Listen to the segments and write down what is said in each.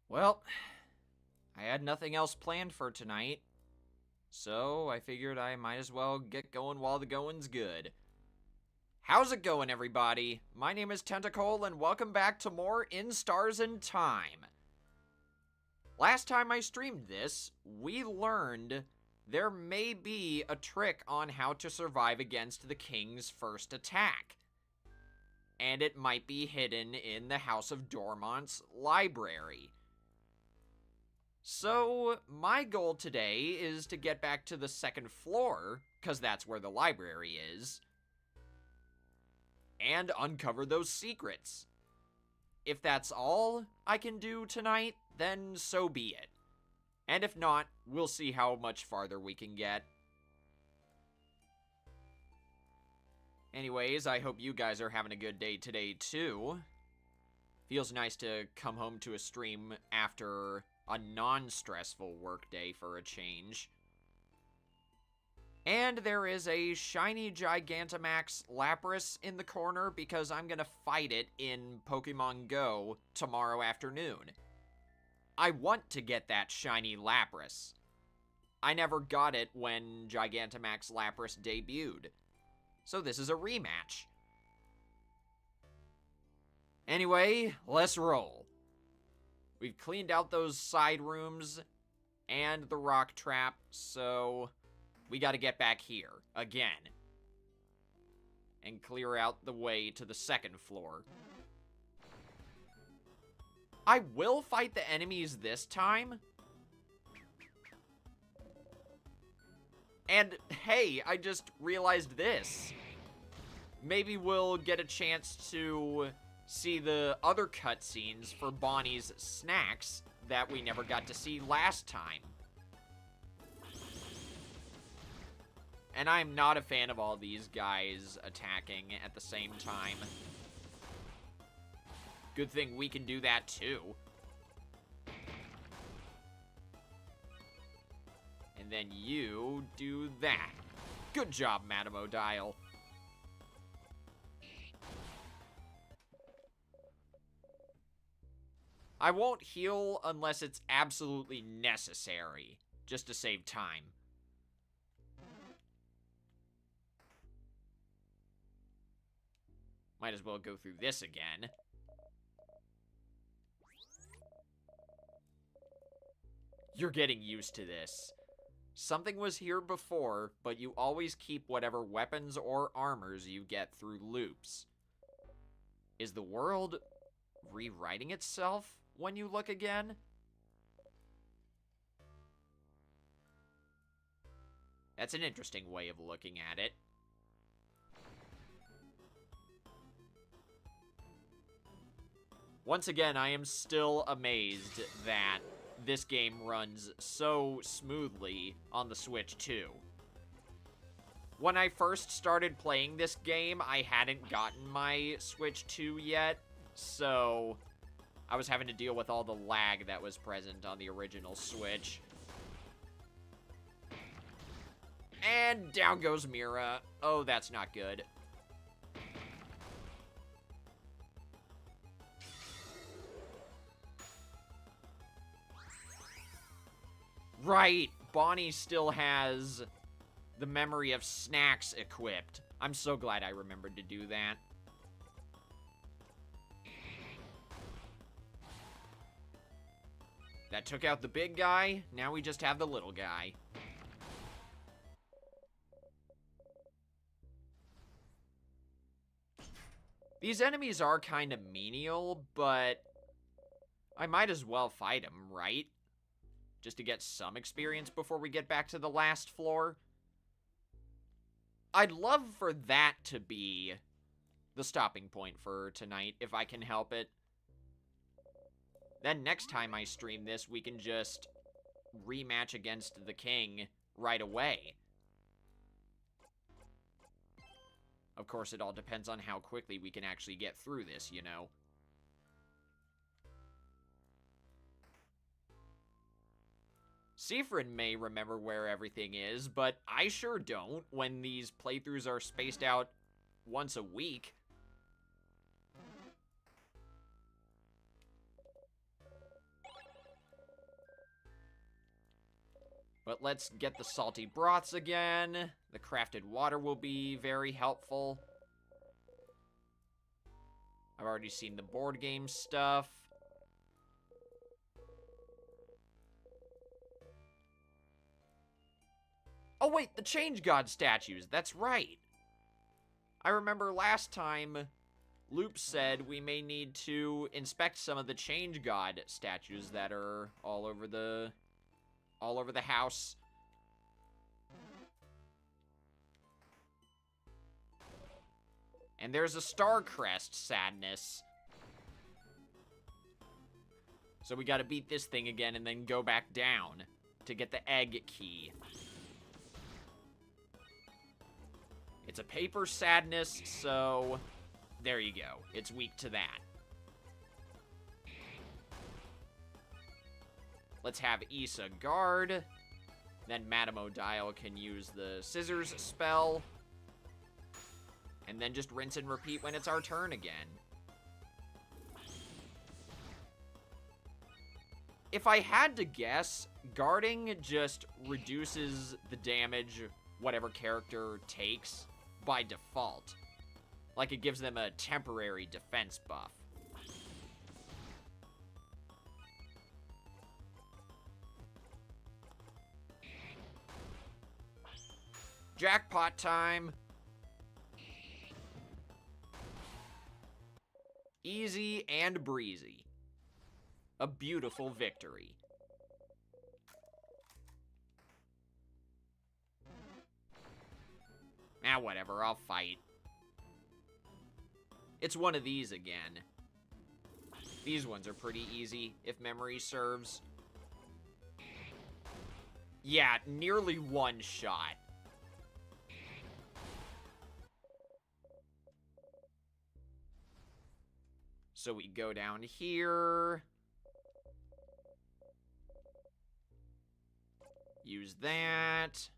Well, I had nothing else planned for tonight, so I figured I might as well get going while the going's good. How's it going, everybody? My name is Tentacle, and welcome back to more In Stars and Time. Last time I streamed this, we learned there may be a trick on how to survive against the king's first attack. And it might be hidden in the House of Dormont's library. So, my goal today is to get back to the second floor, because that's where the library is, and uncover those secrets. If that's all I can do tonight, then so be it. And if not, we'll see how much farther we can get. Anyways, I hope you guys are having a good day today, too. Feels nice to come home to a stream after a non-stressful workday for a change. And there is a shiny Gigantamax Lapras in the corner because I'm gonna fight it in Pokemon Go tomorrow afternoon. I want to get that shiny Lapras. I never got it when Gigantamax Lapras debuted. So this is a rematch. Anyway, let's roll. We've cleaned out those side rooms and the rock trap, so we gotta get back here again and clear out the way to the second floor. I will fight the enemies this time. And hey, I just realized this. Maybe we'll get a chance to see the other cutscenes for Bonnie's snacks that we never got to see last time. And I'm not a fan of all these guys attacking at the same time. Good thing we can do that too. And then you do that. Good job, Madam Odile. I won't heal unless it's absolutely necessary, just to save time. Might as well go through this again. You're getting used to this. Something was here before, but you always keep whatever weapons or armors you get through loops. Is the world rewriting itself when you look again? That's an interesting way of looking at it. Once again, I am still amazed that this game runs so smoothly on the Switch 2. When I first started playing this game, I hadn't gotten my Switch 2 yet, so I was having to deal with all the lag that was present on the original Switch. And down goes Mira. Oh, that's not good. Right, Bonnie still has the memory of snacks equipped. I'm so glad I remembered to do that. That took out the big guy. Now we just have the little guy. These enemies are kind of menial, but I might as well fight them, right? Just to get some experience before we get back to the last floor. I'd love for that to be the stopping point for tonight, if I can help it. Then next time I stream this, we can just rematch against the king right away. Of course, it all depends on how quickly we can actually get through this, you know. Siffrin may remember where everything is, but I sure don't when these playthroughs are spaced out once a week. But let's get the salty broths again. The crafted water will be very helpful. I've already seen the board game stuff. Oh wait, the Change God statues, that's right. I remember last time Loop said we may need to inspect some of the Change God statues that are all over the house. And there's a Star Crest sadness. So we gotta beat this thing again and then go back down to get the egg key. It's a paper sadness, so there you go. It's weak to that. Let's have Issa guard. Then Madame Odile can use the scissors spell. And then just rinse and repeat when it's our turn again. If I had to guess, guarding just reduces the damage whatever character takes by default. Like it gives them a temporary defense buff. Jackpot time! Easy and breezy. A beautiful victory. Ah, whatever, I'll fight. It's one of these again. These ones are pretty easy, if memory serves. Yeah, nearly one shot. So we go down here. Use that.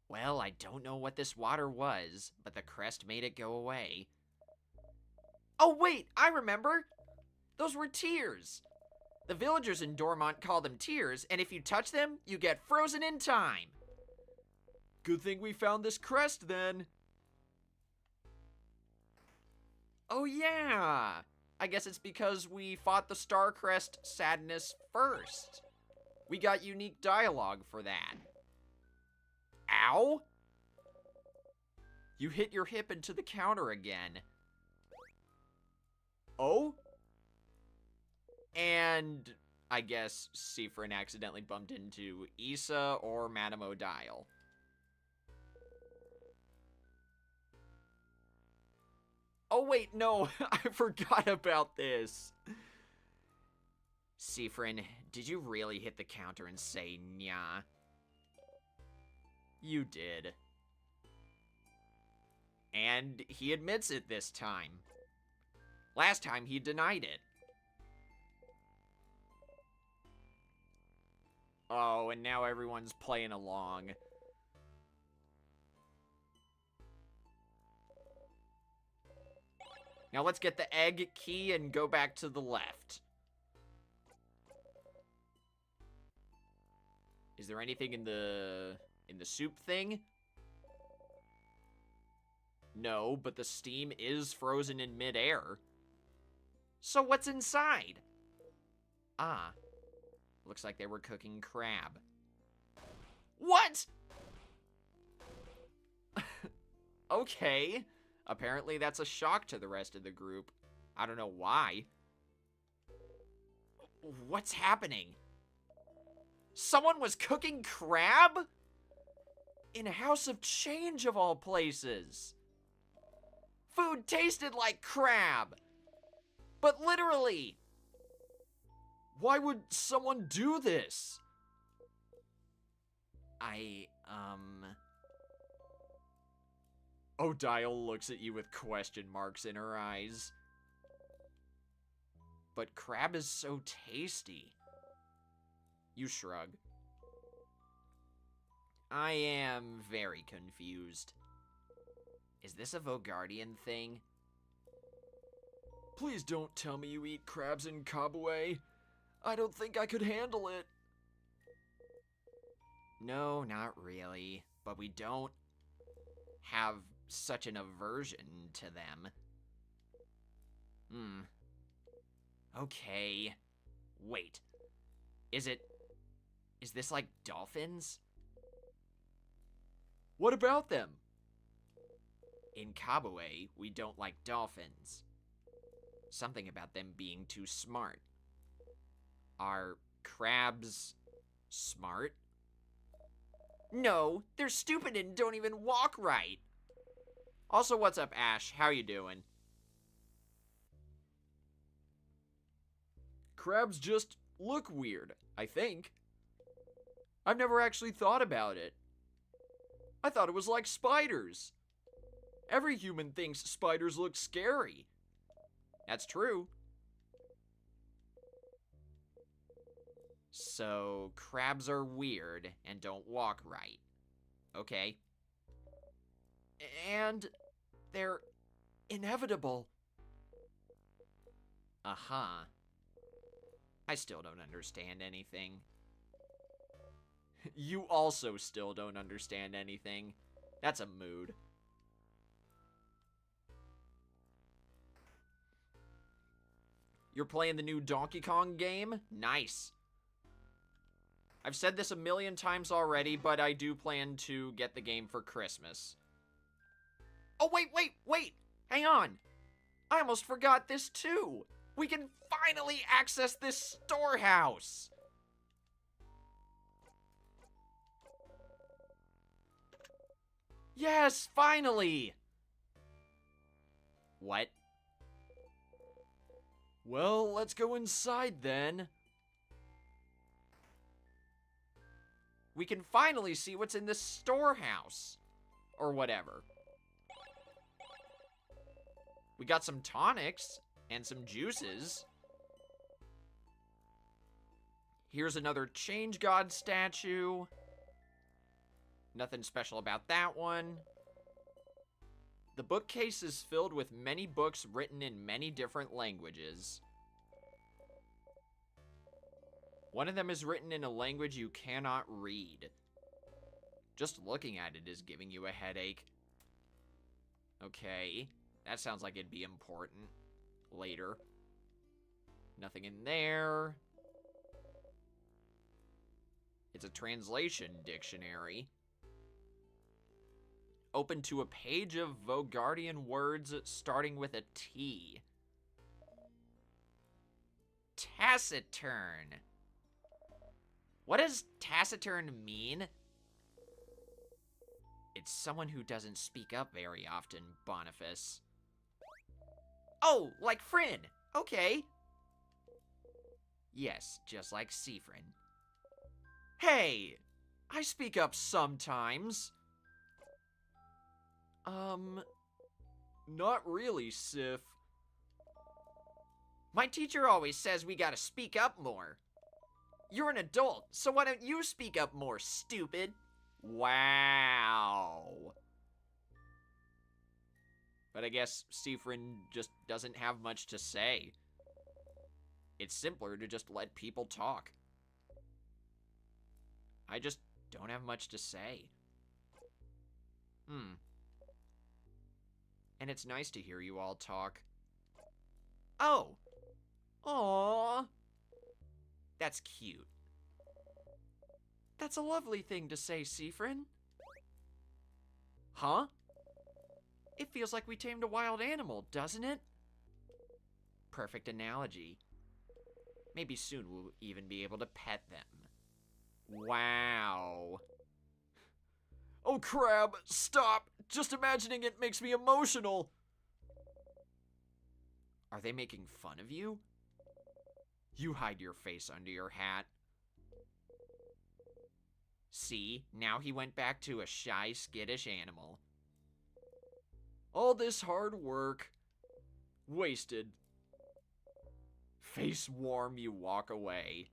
Well, I don't know what this water was, but the crest made it go away. Oh wait, I remember! Those were tears! The villagers in Dormont call them tears, and if you touch them, you get frozen in time! Good thing we found this crest then. Oh yeah! I guess it's because we fought the Star Crest sadness first. We got unique dialogue for that. Ow! You hit your hip into the counter again. Oh? And I guess Siffrin accidentally bumped into Issa or Madame Odile. Oh wait, no, I forgot about this. Siffrin, did you really hit the counter and say nya? You did. And he admits it this time. Last time he denied it. Oh, and now everyone's playing along. Now let's get the egg key and go back to the left. Is there anything in the soup thing? No, but the steam is frozen in midair. So what's inside? Ah, looks like they were cooking crab. What? Okay. Apparently that's a shock to the rest of the group. I don't know why. What's happening? Someone was cooking crab? In a House of Change of all places. Food tasted like crab. But literally. Why would someone do this? Odile looks at you with question marks in her eyes. But crab is so tasty. You shrug. I am very confused. Is this a Vogardian thing? Please don't tell me you eat crabs in Kabwe. I don't think I could handle it. No, not really. But we don't have such an aversion to them. Okay. Wait. Is this like dolphins? What about them? In Kabue, we don't like dolphins. Something about them being too smart. Are crabs smart? No, they're stupid and don't even walk right. Also, what's up, Ash? How you doing? Crabs just look weird, I think. I've never actually thought about it. I thought it was like spiders. Every human thinks spiders look scary. That's true. So, crabs are weird and don't walk right. Okay. And they're inevitable. Uh-huh. I still don't understand anything. You also still don't understand anything. That's a mood. You're playing the new Donkey Kong game? Nice. I've said this a million times already, but I do plan to get the game for Christmas. Oh, wait! Hang on! I almost forgot this too! We can finally access this storehouse! Yes, finally! What? Well, let's go inside then. We can finally see what's in this storehouse. Or whatever. We got some tonics and some juices. Here's another Change God statue. Nothing special about that one. The bookcase is filled with many books written in many different languages. One of them is written in a language you cannot read. Just looking at it is giving you a headache. Okay, that sounds like it'd be important later. Nothing in there. It's a translation dictionary. Open to a page of Vogardian words starting with a T. Taciturn. What does taciturn mean? It's someone who doesn't speak up very often, Boniface. Oh, like Frin. Okay. Yes, just like Siffrin. Hey, I speak up sometimes. Not really, Sif. My teacher always says we gotta speak up more. You're an adult, so why don't you speak up more, stupid? Wow. But I guess Siffrin just doesn't have much to say. It's simpler to just let people talk. I just don't have much to say. And it's nice to hear you all talk. Oh. Aww. That's cute. That's a lovely thing to say, Siffrin. Huh? It feels like we tamed a wild animal, doesn't it? Perfect analogy. Maybe soon we'll even be able to pet them. Wow. Oh, Crab, stop! Just imagining it makes me emotional. Are they making fun of you? You hide your face under your hat. See, now he went back to a shy, skittish animal. All this hard work, wasted. Face warm, you walk away.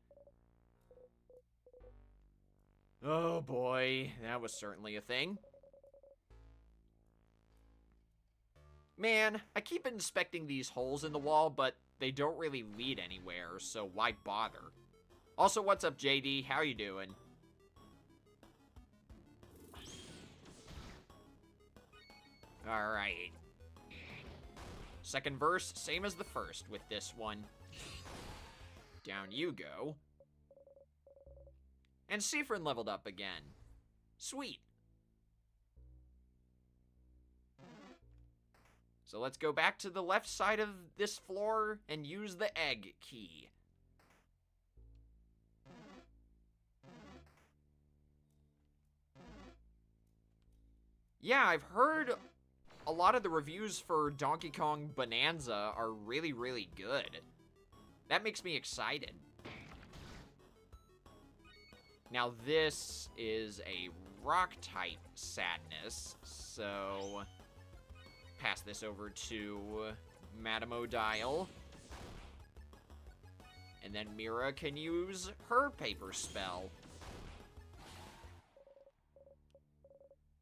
Oh boy, that was certainly a thing. Man, I keep inspecting these holes in the wall, but they don't really lead anywhere, so why bother? Also, what's up, JD? How you doing? Alright. Second verse, same as the first with this one. Down you go. And Siffrin leveled up again. Sweet. So let's go back to the left side of this floor and use the egg key. Yeah, I've heard a lot of the reviews for Donkey Kong Bonanza are really, really good. That makes me excited. Now this is a rock-type sadness, so pass this over to Madame O'Dial. And then Mira can use her paper spell.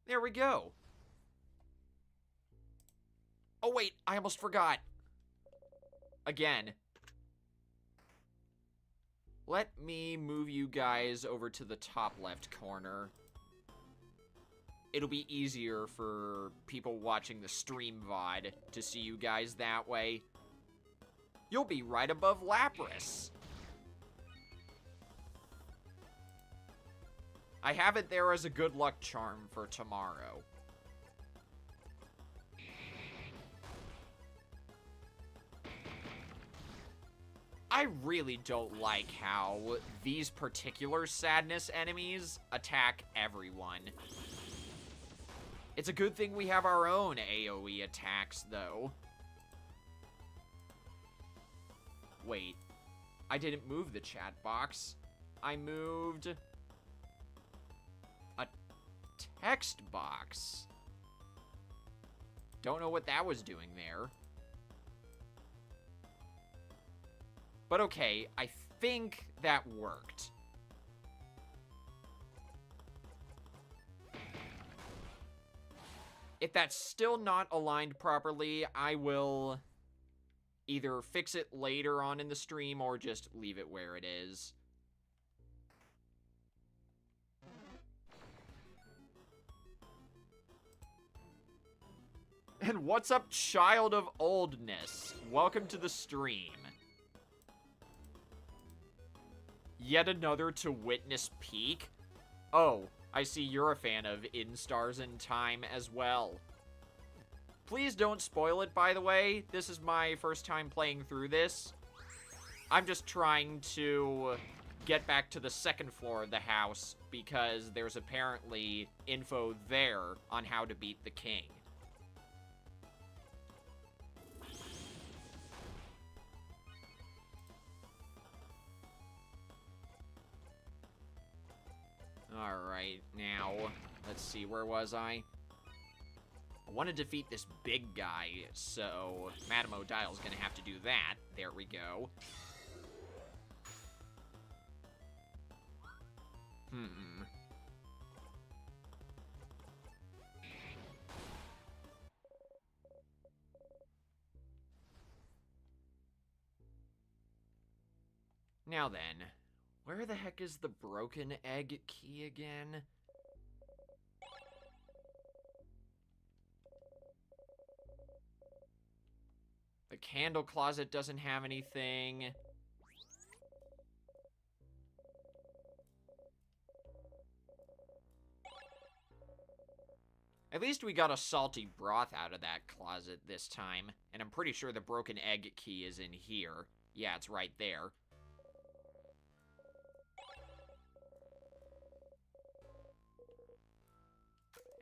There we go. Oh wait, I almost forgot. Again. Let me move you guys over to the top left corner. It'll be easier for people watching the stream VOD to see you guys that way. You'll be right above Lapras. I have it there as a good luck charm for tomorrow. I really don't like how these particular sadness enemies attack everyone. It's a good thing we have our own AoE attacks, though. Wait, I didn't move the chat box. I moved a text box. Don't know what that was doing there. But okay, I think that worked. If that's still not aligned properly, I will either fix it later on in the stream or just leave it where it is. And what's up, Child of Oldness? Welcome to the stream. Yet another to witness peak? Oh, I see you're a fan of In Stars in Time as well. Please don't spoil it, by the way. This is my first time playing through this. I'm just trying to get back to the second floor of the house because there's apparently info there on how to beat the king. Alright, now, let's see, where was I? I want to defeat this big guy, so Madame O'Dial's gonna have to do that. There we go. Now then, where the heck is the broken egg key again? The candle closet doesn't have anything. At least we got a salty broth out of that closet this time. And I'm pretty sure the broken egg key is in here. Yeah, it's right there.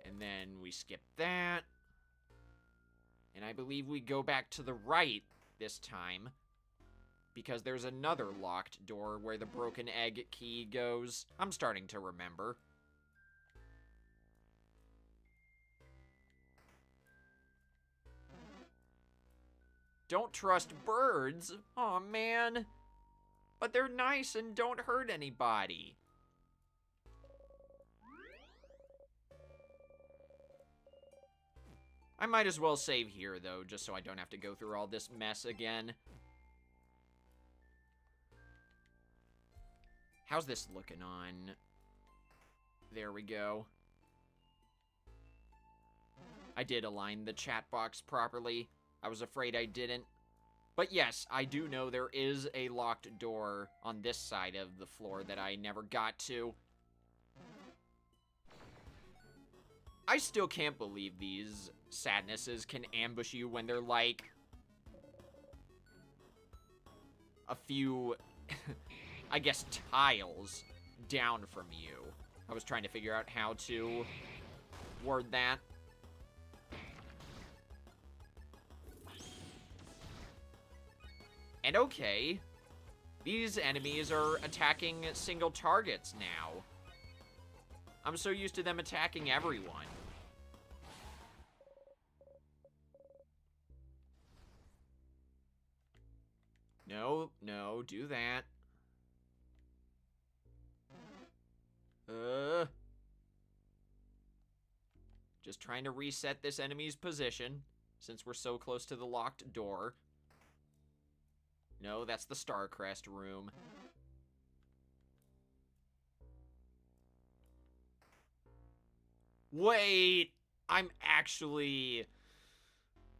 And then we skip that. And I believe we go back to the right this time. Because there's another locked door where the broken egg key goes. I'm starting to remember. Don't trust birds? Aw, man. But they're nice and don't hurt anybody. I might as well save here, though, just so I don't have to go through all this mess again. How's this looking on? There we go. I did align the chat box properly. I was afraid I didn't. But yes, I do know there is a locked door on this side of the floor that I never got to. I still can't believe these sadnesses can ambush you when they're like a few, I guess, tiles down from you. I was trying to figure out how to word that. And okay, these enemies are attacking single targets now. I'm so used to them attacking everyone. No, no, do that. Just trying to reset this enemy's position, since we're so close to the locked door. No, that's the Starcrest room. Wait, I'm actually...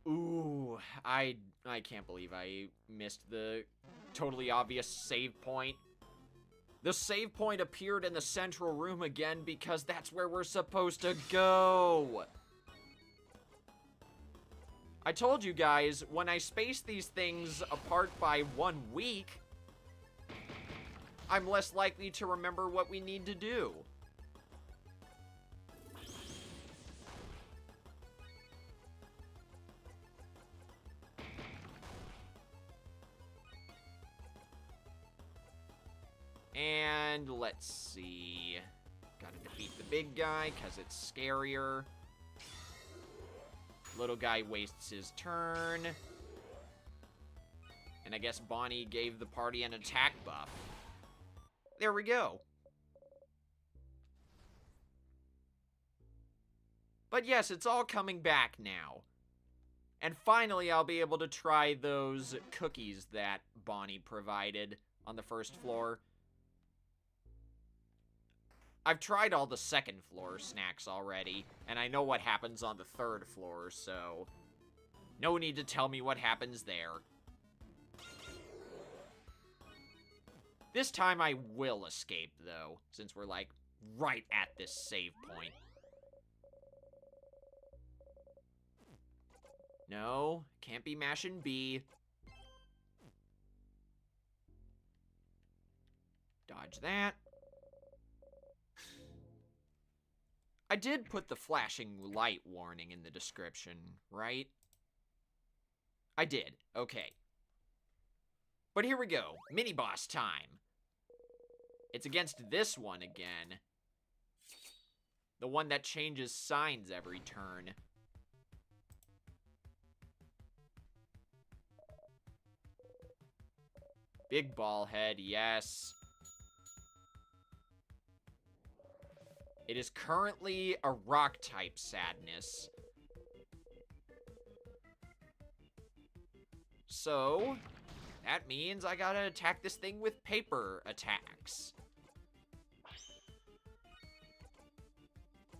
Ooh, I can't believe I missed the totally obvious save point. The save point appeared in the central room again because that's where we're supposed to go. I told you guys, when I space these things apart by 1 week, I'm less likely to remember what we need to do. And let's see. Gotta defeat the big guy, because it's scarier. Little guy wastes his turn. And I guess Bonnie gave the party an attack buff. There we go. But yes, it's all coming back now. And finally, I'll be able to try those cookies that Bonnie provided on the first floor. I've tried all the second floor snacks already, and I know what happens on the third floor, so no need to tell me what happens there. This time I will escape, though, since we're, like, right at this save point. No, can't be mashing B. Dodge that. I did put the flashing light warning in the description, right? I did, okay. But here we go, mini-boss time. It's against this one again. The one that changes signs every turn. Big ball head, yes. It is currently a rock-type sadness. So, that means I gotta attack this thing with paper attacks.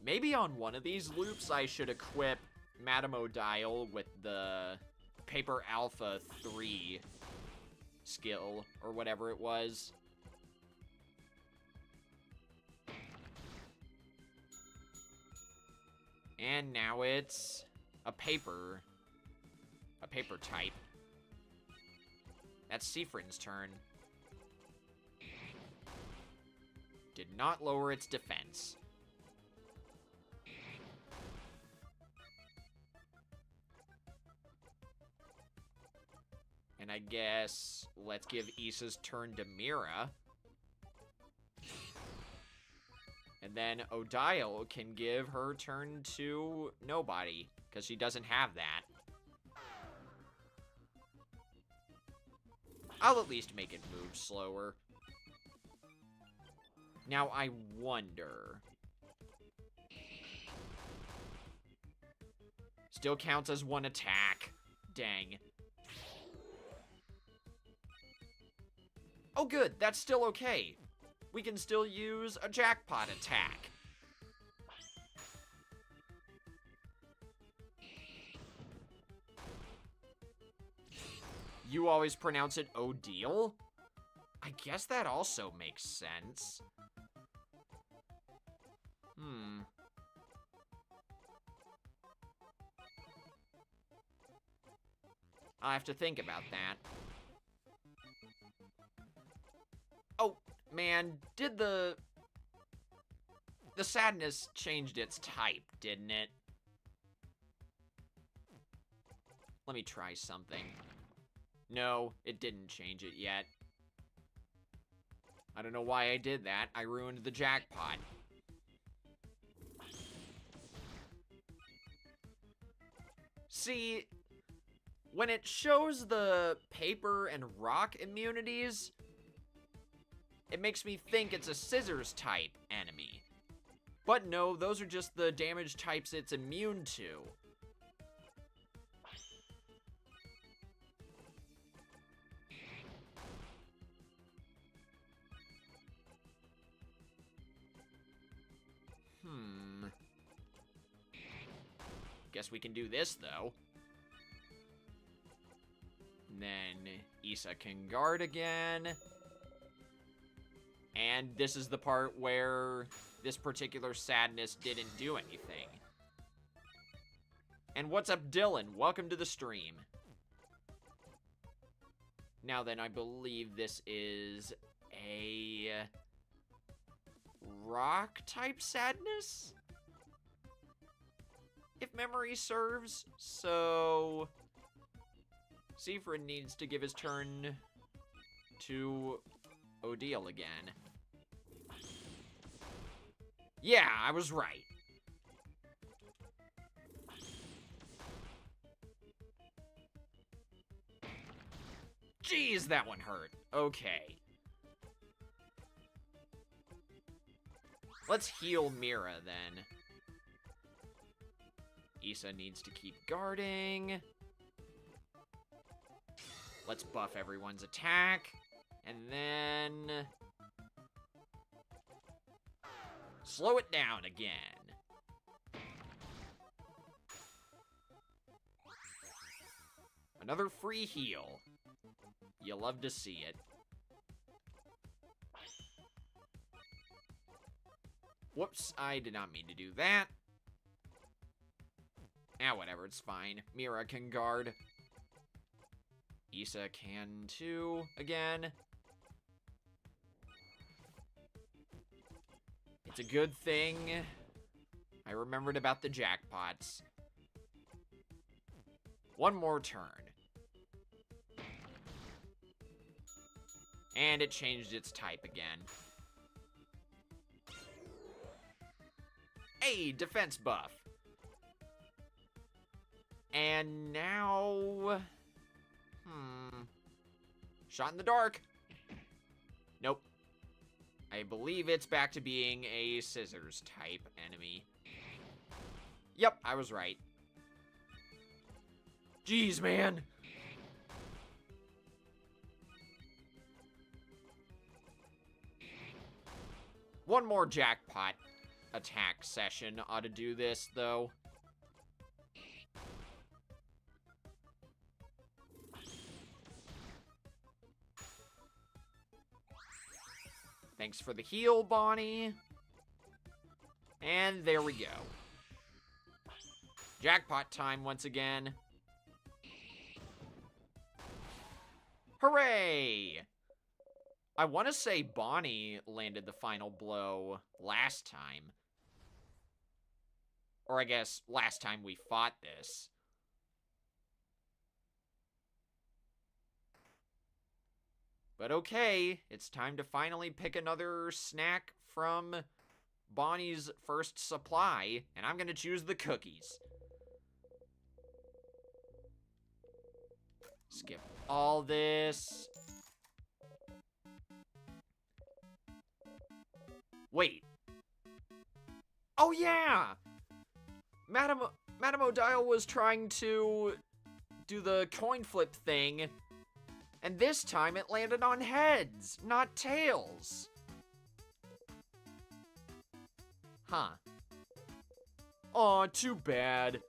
Maybe on one of these loops I should equip Madame Odile with the Paper Alpha 3 skill, or whatever it was. And now it's a paper type. That's Siffrin's turn. Did not lower its defense. And I guess let's give Issa's turn to Mira. And then Odile can give her turn to nobody, because she doesn't have that. I'll at least make it move slower. Now I wonder... Still counts as one attack. Dang. Oh good, that's still okay. we can still use a jackpot attack. You always pronounce it Odile? I guess that also makes sense. I'll have to think about that. Oh, man, did the sadness changed its type, didn't it? Let me try something. No, it didn't change it yet. I don't know why I did that. I ruined the jackpot. See, when it shows the paper and rock immunities, it makes me think it's a scissors type enemy. But no, those are just the damage types it's immune to. Guess we can do this, though. And then Isa can guard again. And this is the part where this particular sadness didn't do anything. And what's up, Dylan? Welcome to the stream. Now then, I believe this is a rock-type sadness? If memory serves, so Siffrin needs to give his turn to Odile again. Yeah, I was right. Jeez, that one hurt. Okay. Let's heal Mira, then. Isa needs to keep guarding. Let's buff everyone's attack. And then slow it down again. Another free heal. You love to see it. Whoops, I did not mean to do that. Ah, whatever, it's fine. Mira can guard. Isa can too, again. It's a good thing I remembered about the jackpots. One more turn. And it changed its type again. Hey, defense buff. And now... Shot in the dark. Nope. I believe it's back to being a scissors type enemy. Yep, I was right. Jeez, man. One more jackpot attack session ought to do this, though. Thanks for the heal, Bonnie. And there we go. Jackpot time once again. Hooray! I want to say Bonnie landed the final blow last time. Or I guess last time we fought this. But okay, it's time to finally pick another snack from Bonnie's first supply, and I'm gonna choose the cookies. Skip all this. Wait. Oh yeah! Madame Odile was trying to do the coin flip thing, and this time it landed on heads, not tails. Huh. Aw, too bad.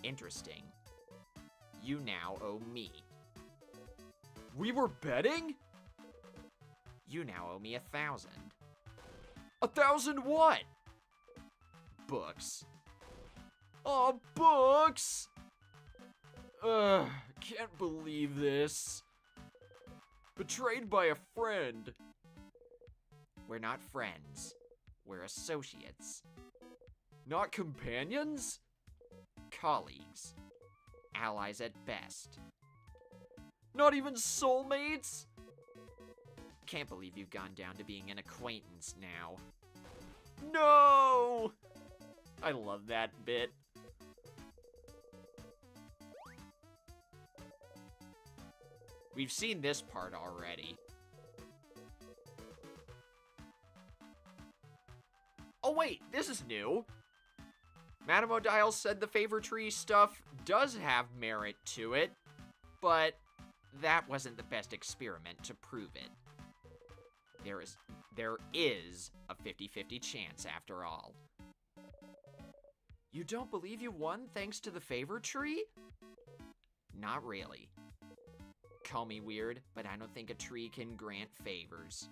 Interesting. You now owe me. We were betting? You now owe me 1,000. 1,000 what? Books. Aw, books! Ugh, can't believe this. Betrayed by a friend. We're not friends. We're associates. Not companions? Colleagues. Allies at best. Not even soulmates? Can't believe you've gone down to being an acquaintance now. No! I love that bit. We've seen this part already. Oh wait, this is new. Madame Odile said the favor tree stuff does have merit to it, but that wasn't the best experiment to prove it. There is a 50-50 chance after all. You don't believe you won thanks to the favor tree? Not really. Call me weird, but I don't think a tree can grant favors.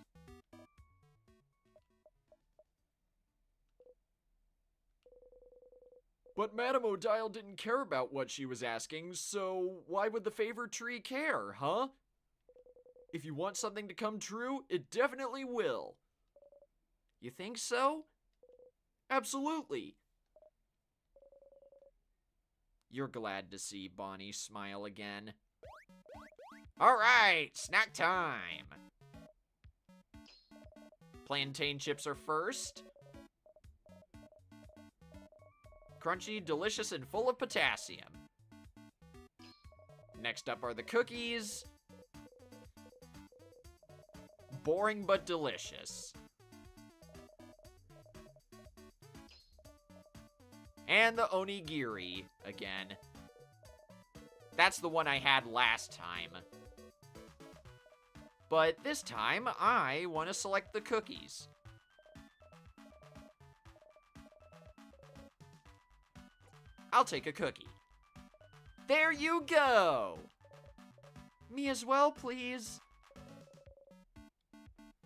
But Madame Odile didn't care about what she was asking, so why would the favor tree care, huh? If you want something to come true, it definitely will. You think so? Absolutely. You're glad to see Bonnie smile again. All right, snack time. Plantain chips are first. Crunchy, delicious, and full of potassium. Next up are the cookies. Boring but delicious. And the onigiri again. That's the one I had last time. But this time, I want to select the cookies. I'll take a cookie. There you go! Me as well, please.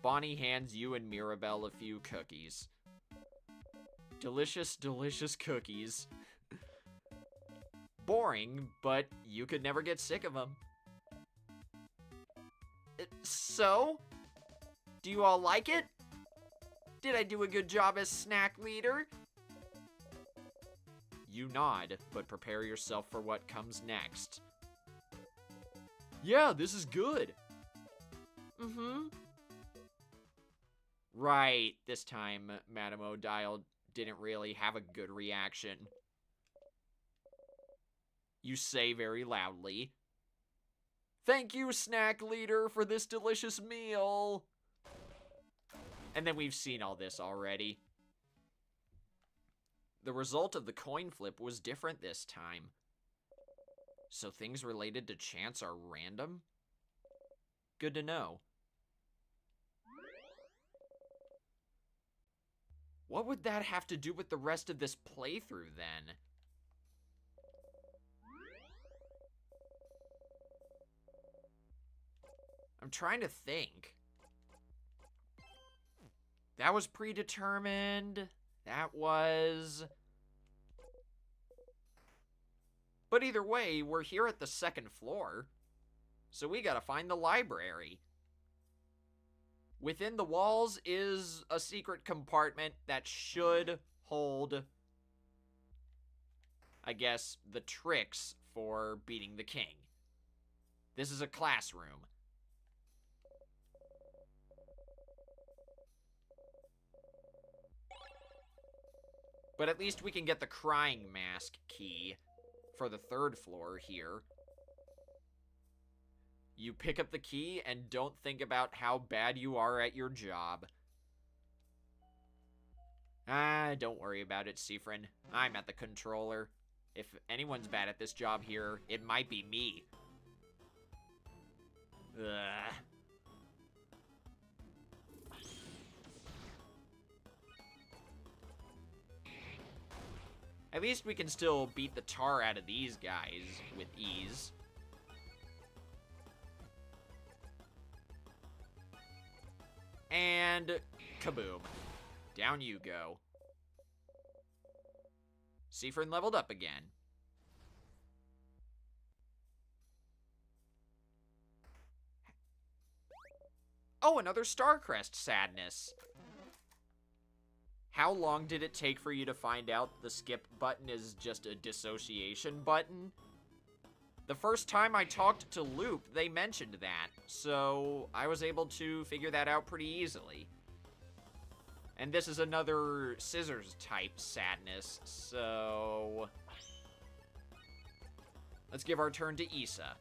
Bonnie hands you and Mirabelle a few cookies. Delicious, delicious cookies. Boring, but you could never get sick of them. So? Do you all like it? Did I do a good job as snack leader? You nod, but prepare yourself for what comes next. Yeah, this is good. Mm-hmm. Right, this time, Madame Odile didn't really have a good reaction. You say very loudly, "Thank you, snack leader, for this delicious meal." And then we've seen all this already. The result of the coin flip was different this time. So things related to chance are random? Good to know. What would that have to do with the rest of this playthrough then? I'm trying to think. That was predetermined. That was... But either way, we're here at the second floor. So we gotta find the library. Within the walls is a secret compartment that should hold, I guess, the tricks for beating the king. This is a classroom. But at least we can get the crying mask key for the third floor here. You pick up the key and don't think about how bad you are at your job. Don't worry about it, Siffrin. I'm at the controller. If anyone's bad at this job here, it might be me. At least we can still beat the tar out of these guys with ease. And kaboom. Down you go. Siffrin leveled up again. Oh, another Starcrest sadness. How long did it take for you to find out the skip button is just a dissociation button? The first time I talked to Loop, they mentioned that, so I was able to figure that out pretty easily. And this is another scissors type sadness, so let's give our turn to Isa.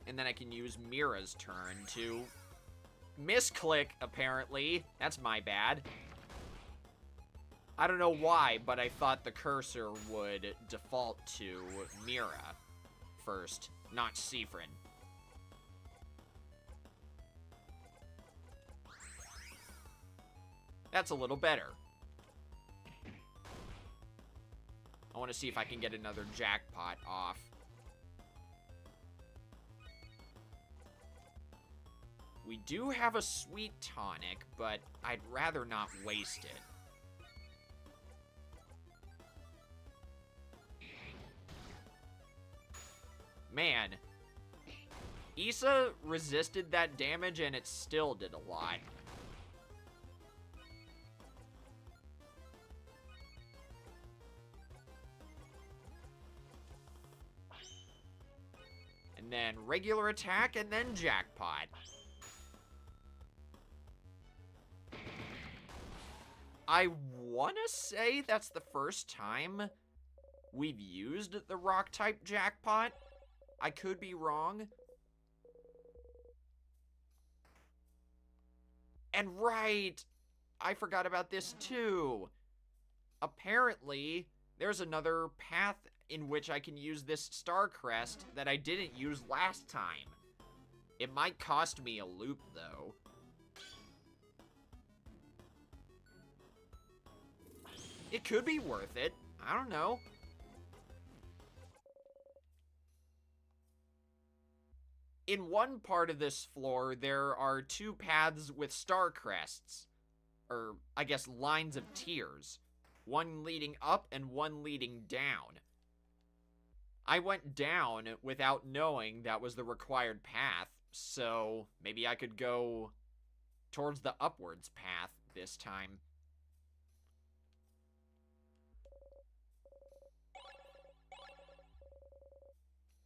And then I can use Mira's turn to misclick, apparently. That's my bad. I don't know why, but I thought the cursor would default to Mira first, not Siffrin. That's a little better. I want to see if I can get another jackpot off. We do have a sweet tonic, but I'd rather not waste it. Man, Isa resisted that damage and it still did a lot. And then regular attack and then jackpot. I want to say that's the first time we've used the rock-type jackpot. I could be wrong. And right, I forgot about this too. Apparently, there's another path in which I can use this star crest that I didn't use last time. It might cost me a loop, though. It could be worth it. I don't know. In one part of this floor, there are two paths with star crests. Or, I guess, lines of tiers. One leading up and one leading down. I went down without knowing that was the required path, so maybe I could go towards the upwards path this time.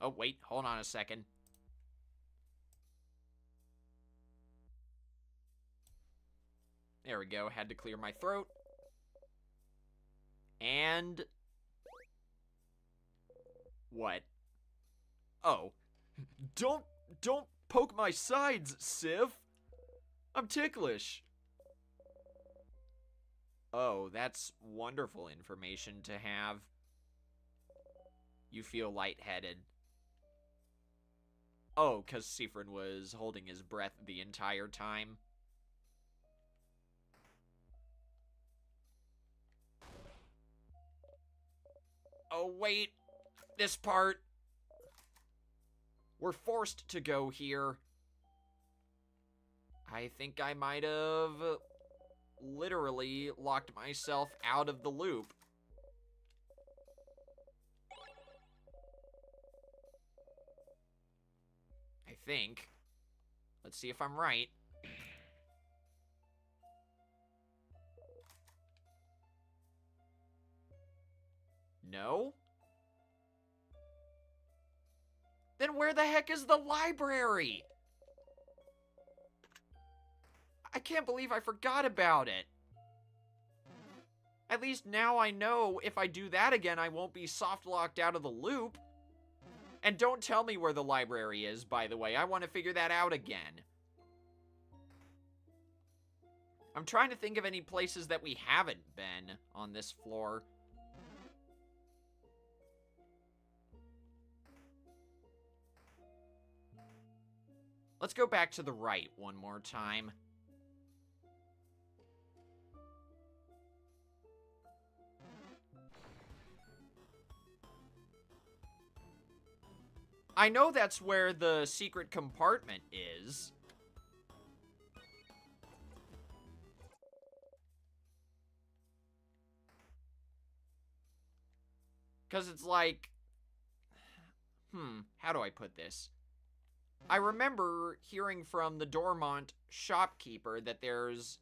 Oh, wait, hold on a second. There we go, had to clear my throat. And... what? Oh. Don't poke my sides, Siv. I'm ticklish. Oh, that's wonderful information to have. You feel lightheaded. Oh, 'cause Siffrin was holding his breath the entire time. Oh, wait. This part. We're forced to go here. I think I might have literally locked myself out of the loop. I think. Let's see if I'm right. No? Then where the heck is the library? I can't believe I forgot about it. At least now I know if I do that again, I won't be soft locked out of the loop. And don't tell me where the library is, by the way. I want to figure that out again. I'm trying to think of any places that we haven't been on this floor. Let's go back to the right one more time. I know that's where the secret compartment is. Because it's like... how do I put this? I remember hearing from the Dormont shopkeeper that there's...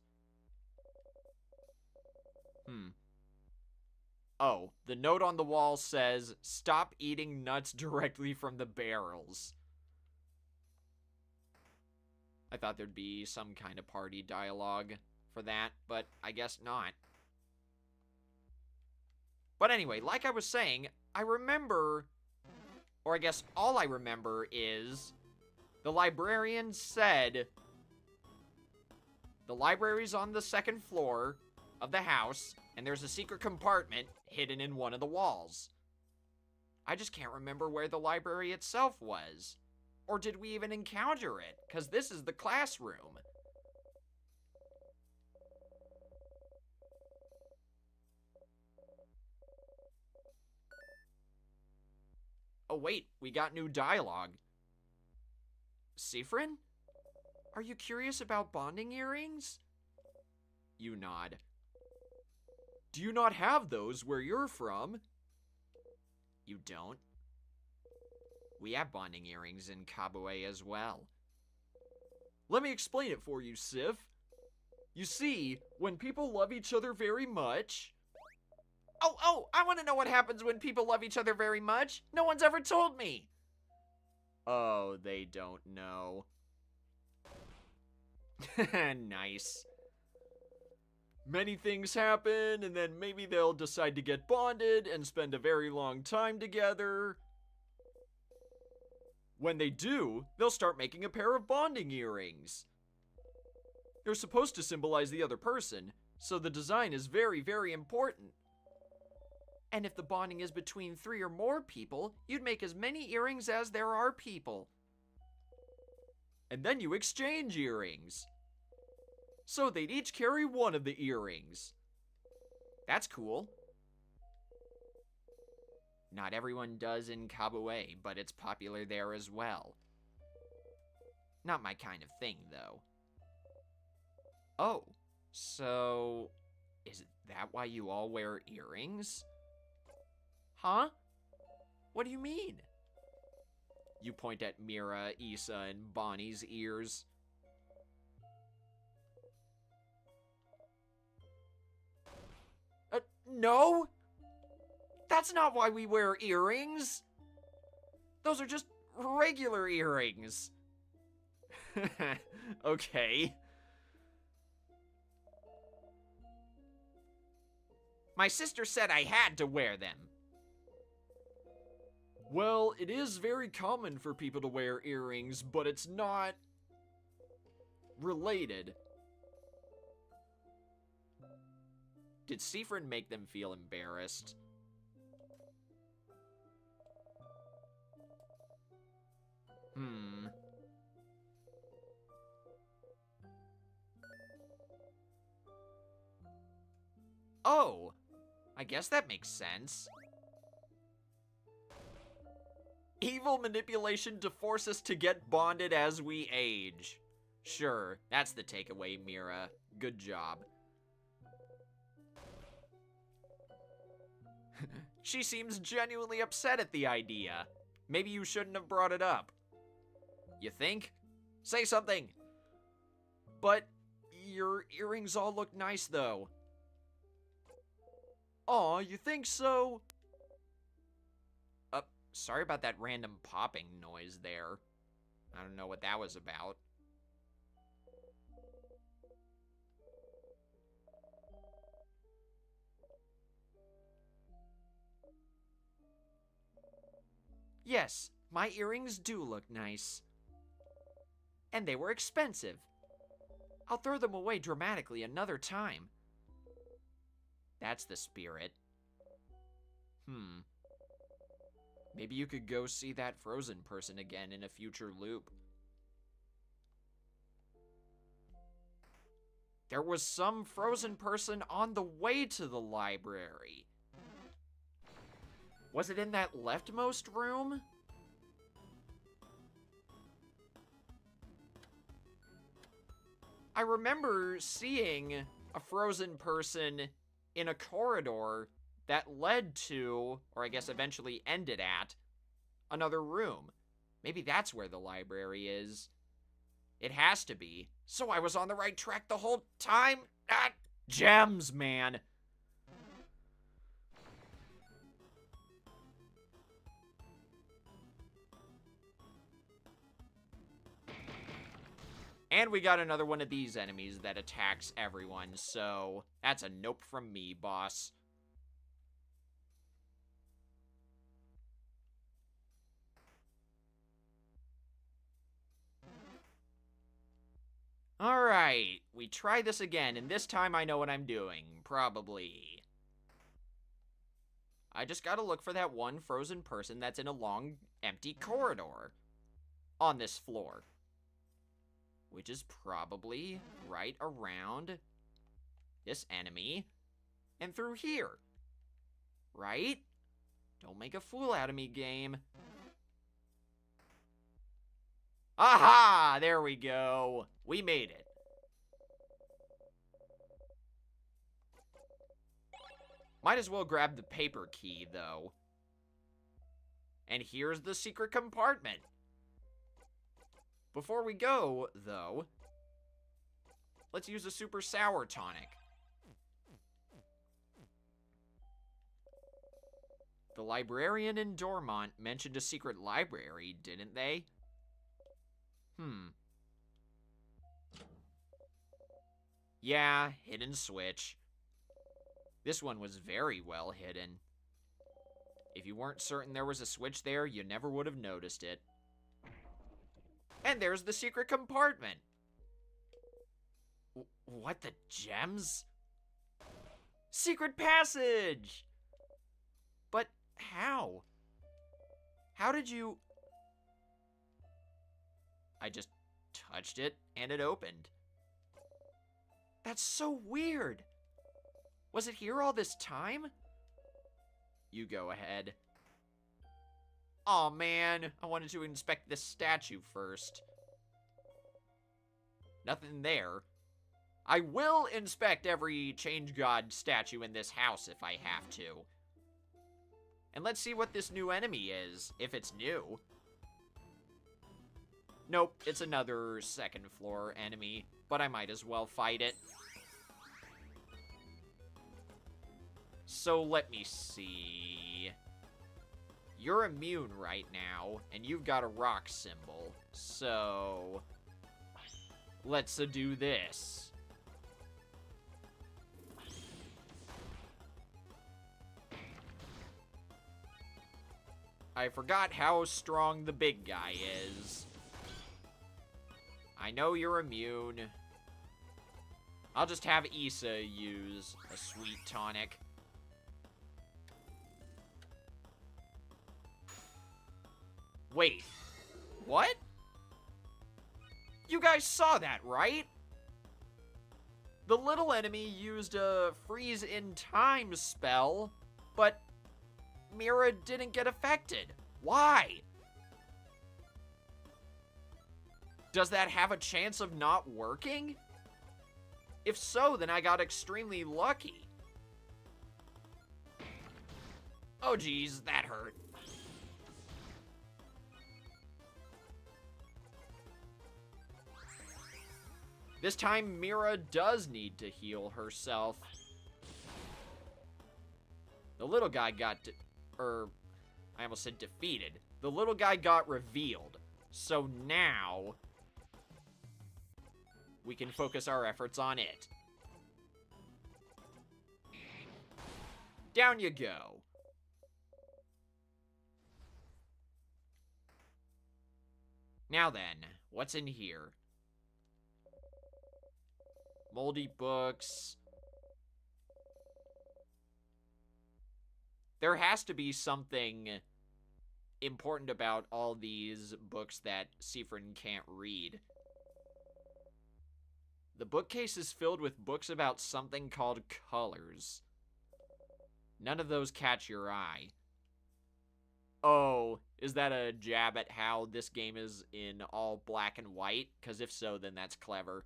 Oh, the note on the wall says, "Stop eating nuts directly from the barrels." I thought there'd be some kind of party dialogue for that, but I guess not. But anyway, like I was saying, I remember, or I guess all I remember is, the librarian said, the library's on the second floor of the house, and there's a secret compartment hidden in one of the walls. I just can't remember where the library itself was. Or did we even encounter it? Because this is the classroom. Oh wait, we got new dialogue. Siffrin? Are you curious about bonding earrings? You nod. Do you not have those where you're from? You don't. We have bonding earrings in Kabue as well. Let me explain it for you, Sif. You see, when people love each other very much... Oh, I want to know what happens when people love each other very much. No one's ever told me. Oh, they don't know. Nice. Many things happen, and then maybe they'll decide to get bonded and spend a very long time together. When they do, they'll start making a pair of bonding earrings. They're supposed to symbolize the other person, so the design is very, very important. And if the bonding is between 3 or more people, you'd make as many earrings as there are people. And then you exchange earrings. So they'd each carry one of the earrings. That's cool. Not everyone does in Kabue, but it's popular there as well. Not my kind of thing, though. Oh, so is that why you all wear earrings? Huh? What do you mean? You point at Mira, Issa, and Bonnie's ears. No? That's not why we wear earrings. Those are just regular earrings. Okay. My sister said I had to wear them. Well, it is very common for people to wear earrings, but it's not related. Did Siffrin make them feel embarrassed? Oh, I guess that makes sense. Evil manipulation to force us to get bonded as we age. Sure, that's the takeaway, Mira. Good job. She seems genuinely upset at the idea. Maybe you shouldn't have brought it up. You think? Say something! But your earrings all look nice, though. Aw, you think so? Sorry about that random popping noise there. I don't know what that was about. Yes, my earrings do look nice. And they were expensive. I'll throw them away dramatically another time. That's the spirit. Maybe you could go see that frozen person again in a future loop. There was some frozen person on the way to the library. Was it in that leftmost room? I remember seeing a frozen person in a corridor that led to, or I guess eventually ended at, another room. Maybe that's where the library is. It has to be. So I was on the right track the whole time? Ah, gems, man. And we got another one of these enemies that attacks everyone, so that's a nope from me, boss. Alright, we try this again, and this time I know what I'm doing. Probably. I just gotta look for that one frozen person that's in a long, empty corridor on this floor. Which is probably right around this enemy and through here. Right? Don't make a fool out of me, game. Aha! There we go. We made it. Might as well grab the paper key, though. And here's the secret compartment. Before we go, though, let's use a super sour tonic. The librarian in Dormont mentioned a secret library, didn't they? Yeah, hidden switch. This one was very well hidden. If you weren't certain there was a switch there, you never would have noticed it. And there's the secret compartment. What the gems? Secret passage! But how? How did you... I just touched it and it opened. That's so weird. Was it here all this time? You go ahead. Aw, man. I wanted to inspect this statue first. Nothing there. I will inspect every Change God statue in this house if I have to. And let's see what this new enemy is, if it's new. Nope, it's another second floor enemy, but I might as well fight it. So let me see. You're immune right now, and you've got a rock symbol. So let's do this. I forgot how strong the big guy is. I know you're immune. I'll just have Issa use a sweet tonic. Wait, what? You guys saw that, right? The little enemy used a freeze in time spell, but Mira didn't get affected. Why? Does that have a chance of not working? If so, then I got extremely lucky. Oh geez, that hurt. This time, Mira does need to heal herself. The little guy got, I almost said defeated. The little guy got revealed. So now, we can focus our efforts on it. Down you go. Now then, what's in here? Moldy books. There has to be something important about all these books that Siffrin can't read. The bookcase is filled with books about something called colors. None of those catch your eye. Oh, is that a jab at how this game is in all black and white? Because if so, then that's clever.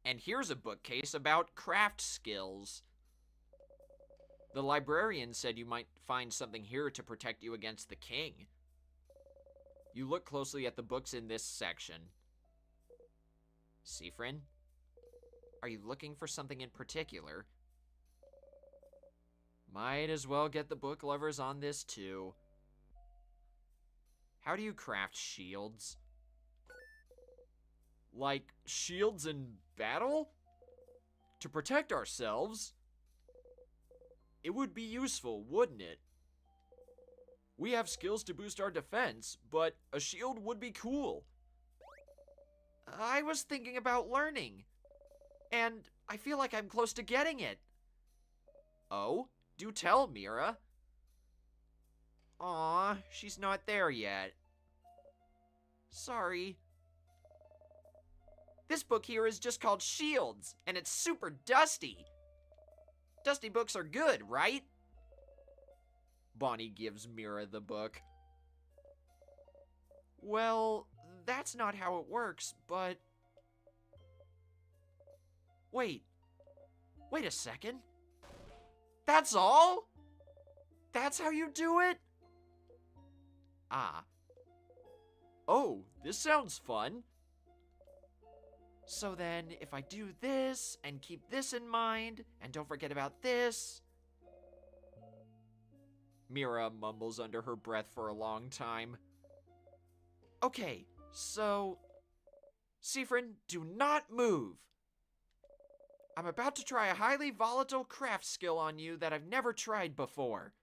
And here's a bookcase about craft skills. The librarian said you might find something here to protect you against the king. You look closely at the books in this section. Siffrin, are you looking for something in particular? Might as well get the book lovers on this too. How do you craft shields? Like shields in battle? To protect ourselves? It would be useful, wouldn't it? We have skills to boost our defense, but a shield would be cool. I was thinking about learning, and I feel like I'm close to getting it. Oh, do tell, Mira. Aw, she's not there yet. Sorry. This book here is just called Shields, and it's super dusty. Dusty books are good, right? Bonnie gives Mira the book. Well, that's not how it works, but... Wait a second. That's all? That's how you do it? Ah. Oh, this sounds fun. So then, if I do this, and keep this in mind, and don't forget about this... Mira mumbles under her breath for a long time. Okay, so... Siffrin, do not move. I'm about to try a highly volatile craft skill on you that I've never tried before.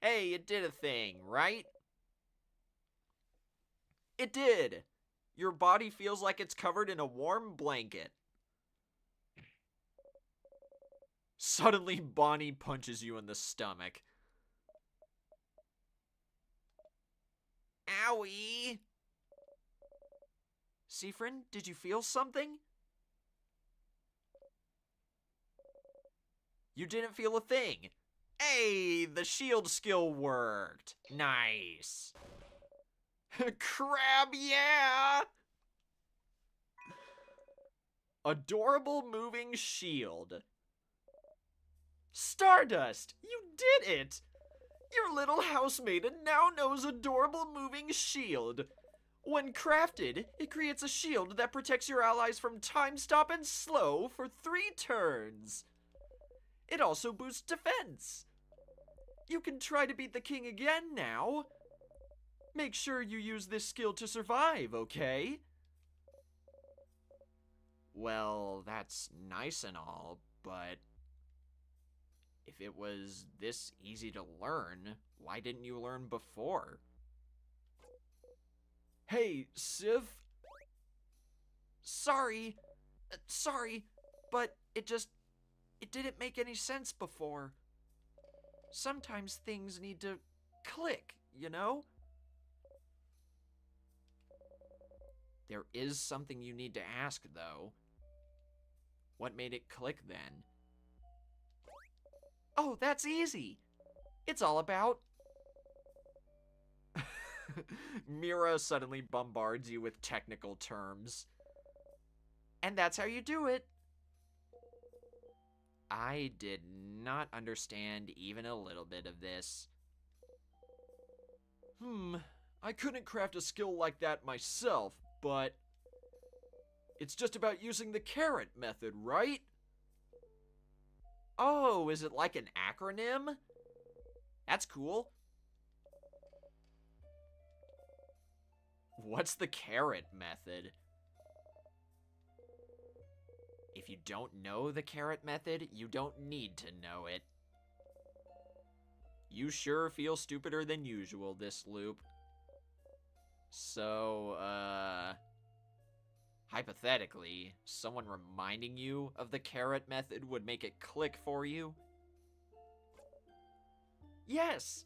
Hey, it did a thing, right? It did! Your body feels like it's covered in a warm blanket. Suddenly, Bonnie punches you in the stomach. Owie! Siffrin, did you feel something? You didn't feel a thing. Hey, the shield skill worked. Nice. Crab, yeah! Adorable moving shield. Stardust, you did it! Your little house maiden now knows adorable moving shield. When crafted, it creates a shield that protects your allies from time stop and slow for 3 turns. It also boosts defense. You can try to beat the king again now. Make sure you use this skill to survive, okay? Well, that's nice and all, but... if it was this easy to learn, why didn't you learn before? Hey, Siv? Sorry, but it didn't make any sense before. Sometimes things need to click, you know? There is something you need to ask, though. What made it click, then? Oh, that's easy. It's all about... Mira suddenly bombards you with technical terms. And that's how you do it. I did not understand even a little bit of this. I couldn't craft a skill like that myself, but... it's just about using the carrot method, right? Oh, is it like an acronym? That's cool. What's the carrot method? If you don't know the carrot method, you don't need to know it. You sure feel stupider than usual this loop. So, hypothetically, someone reminding you of the carrot method would make it click for you? Yes!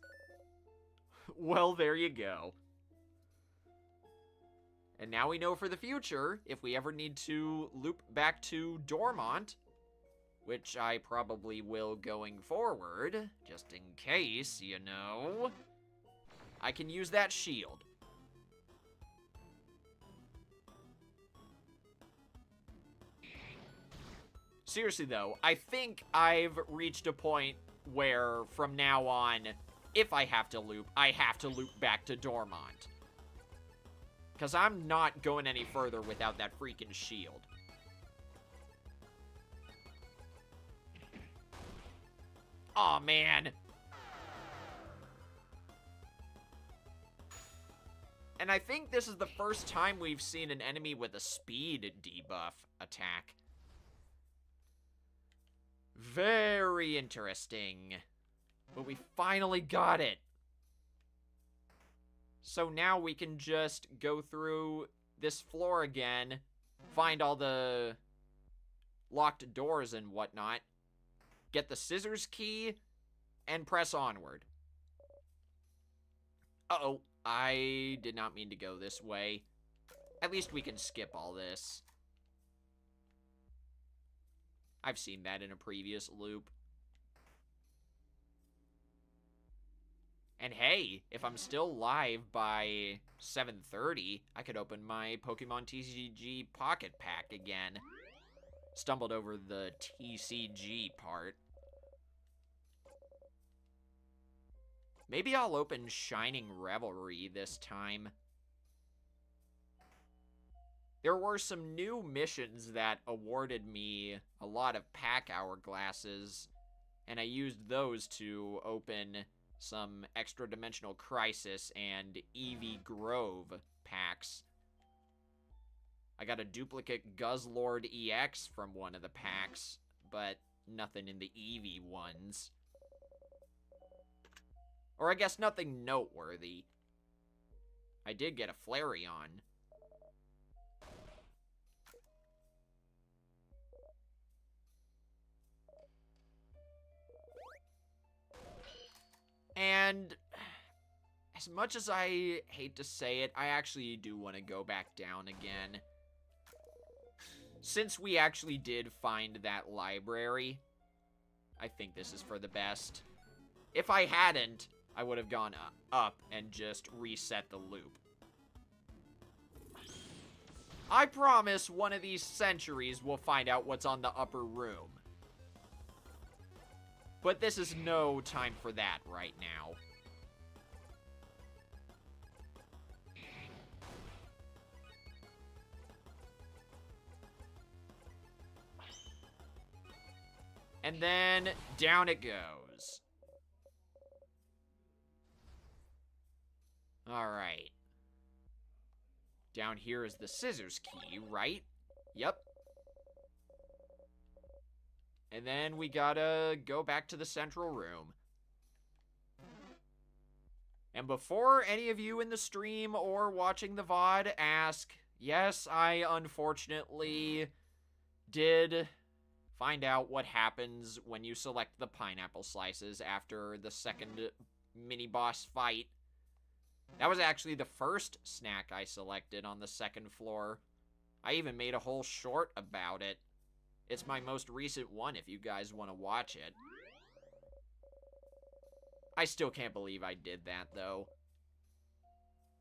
Well, there you go. And now we know for the future, if we ever need to loop back to Dormont, which I probably will going forward, just in case, you know, I can use that shield. Seriously, though, I think I've reached a point where, from now on, if I have to loop, I have to loop back to Dormont. Because I'm not going any further without that freaking shield. Aw, man. And I think this is the first time we've seen an enemy with a speed debuff attack. Very interesting. But we finally got it. So now we can just go through this floor again, find all the locked doors and whatnot, get the scissors key, and press onward. Uh-oh, I did not mean to go this way. At least we can skip all this. I've seen that in a previous loop. And hey, if I'm still live by 7:30, I could open my Pokemon TCG Pocket Pack again. Stumbled over the TCG part. Maybe I'll open Shining Revelry this time. There were some new missions that awarded me a lot of pack hourglasses, and I used those to open some Extra Dimensional Crisis and Eevee Grove packs. I got a duplicate Guzzlord EX from one of the packs, but nothing in the Eevee ones. Or I guess nothing noteworthy. I did get a Flareon. And as much as I hate to say it, I actually do want to go back down again. Since we actually did find that library, I think this is for the best. If I hadn't, I would have gone up and just reset the loop. I promise one of these centuries we'll find out what's on the upper room. But this is no time for that right now. And then down it goes. Alright. Down here is the scissors key, right? Yep. And then we gotta go back to the central room. And before any of you in the stream or watching the VOD ask, yes, I unfortunately did find out what happens when you select the pineapple slices after the second mini-boss fight. That was actually the first snack I selected on the second floor. I even made a whole short about it. It's my most recent one if you guys want to watch it. I still can't believe I did that, though.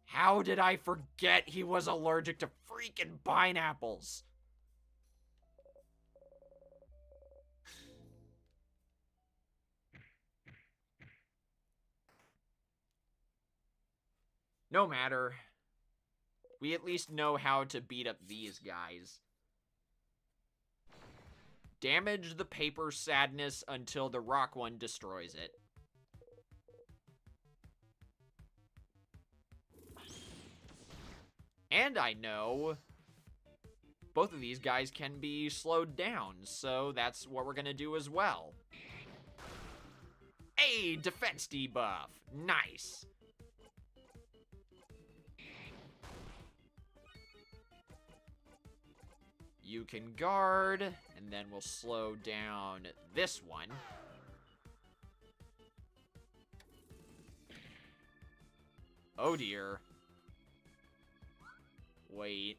How did I forget he was allergic to freaking pineapples? No matter. We at least know how to beat up these guys. Damage the paper sadness until the rock one destroys it. And I know both of these guys can be slowed down, so that's what we're gonna do as well. Hey, defense debuff. Nice. You can guard, and then we'll slow down this one. Oh dear. Wait.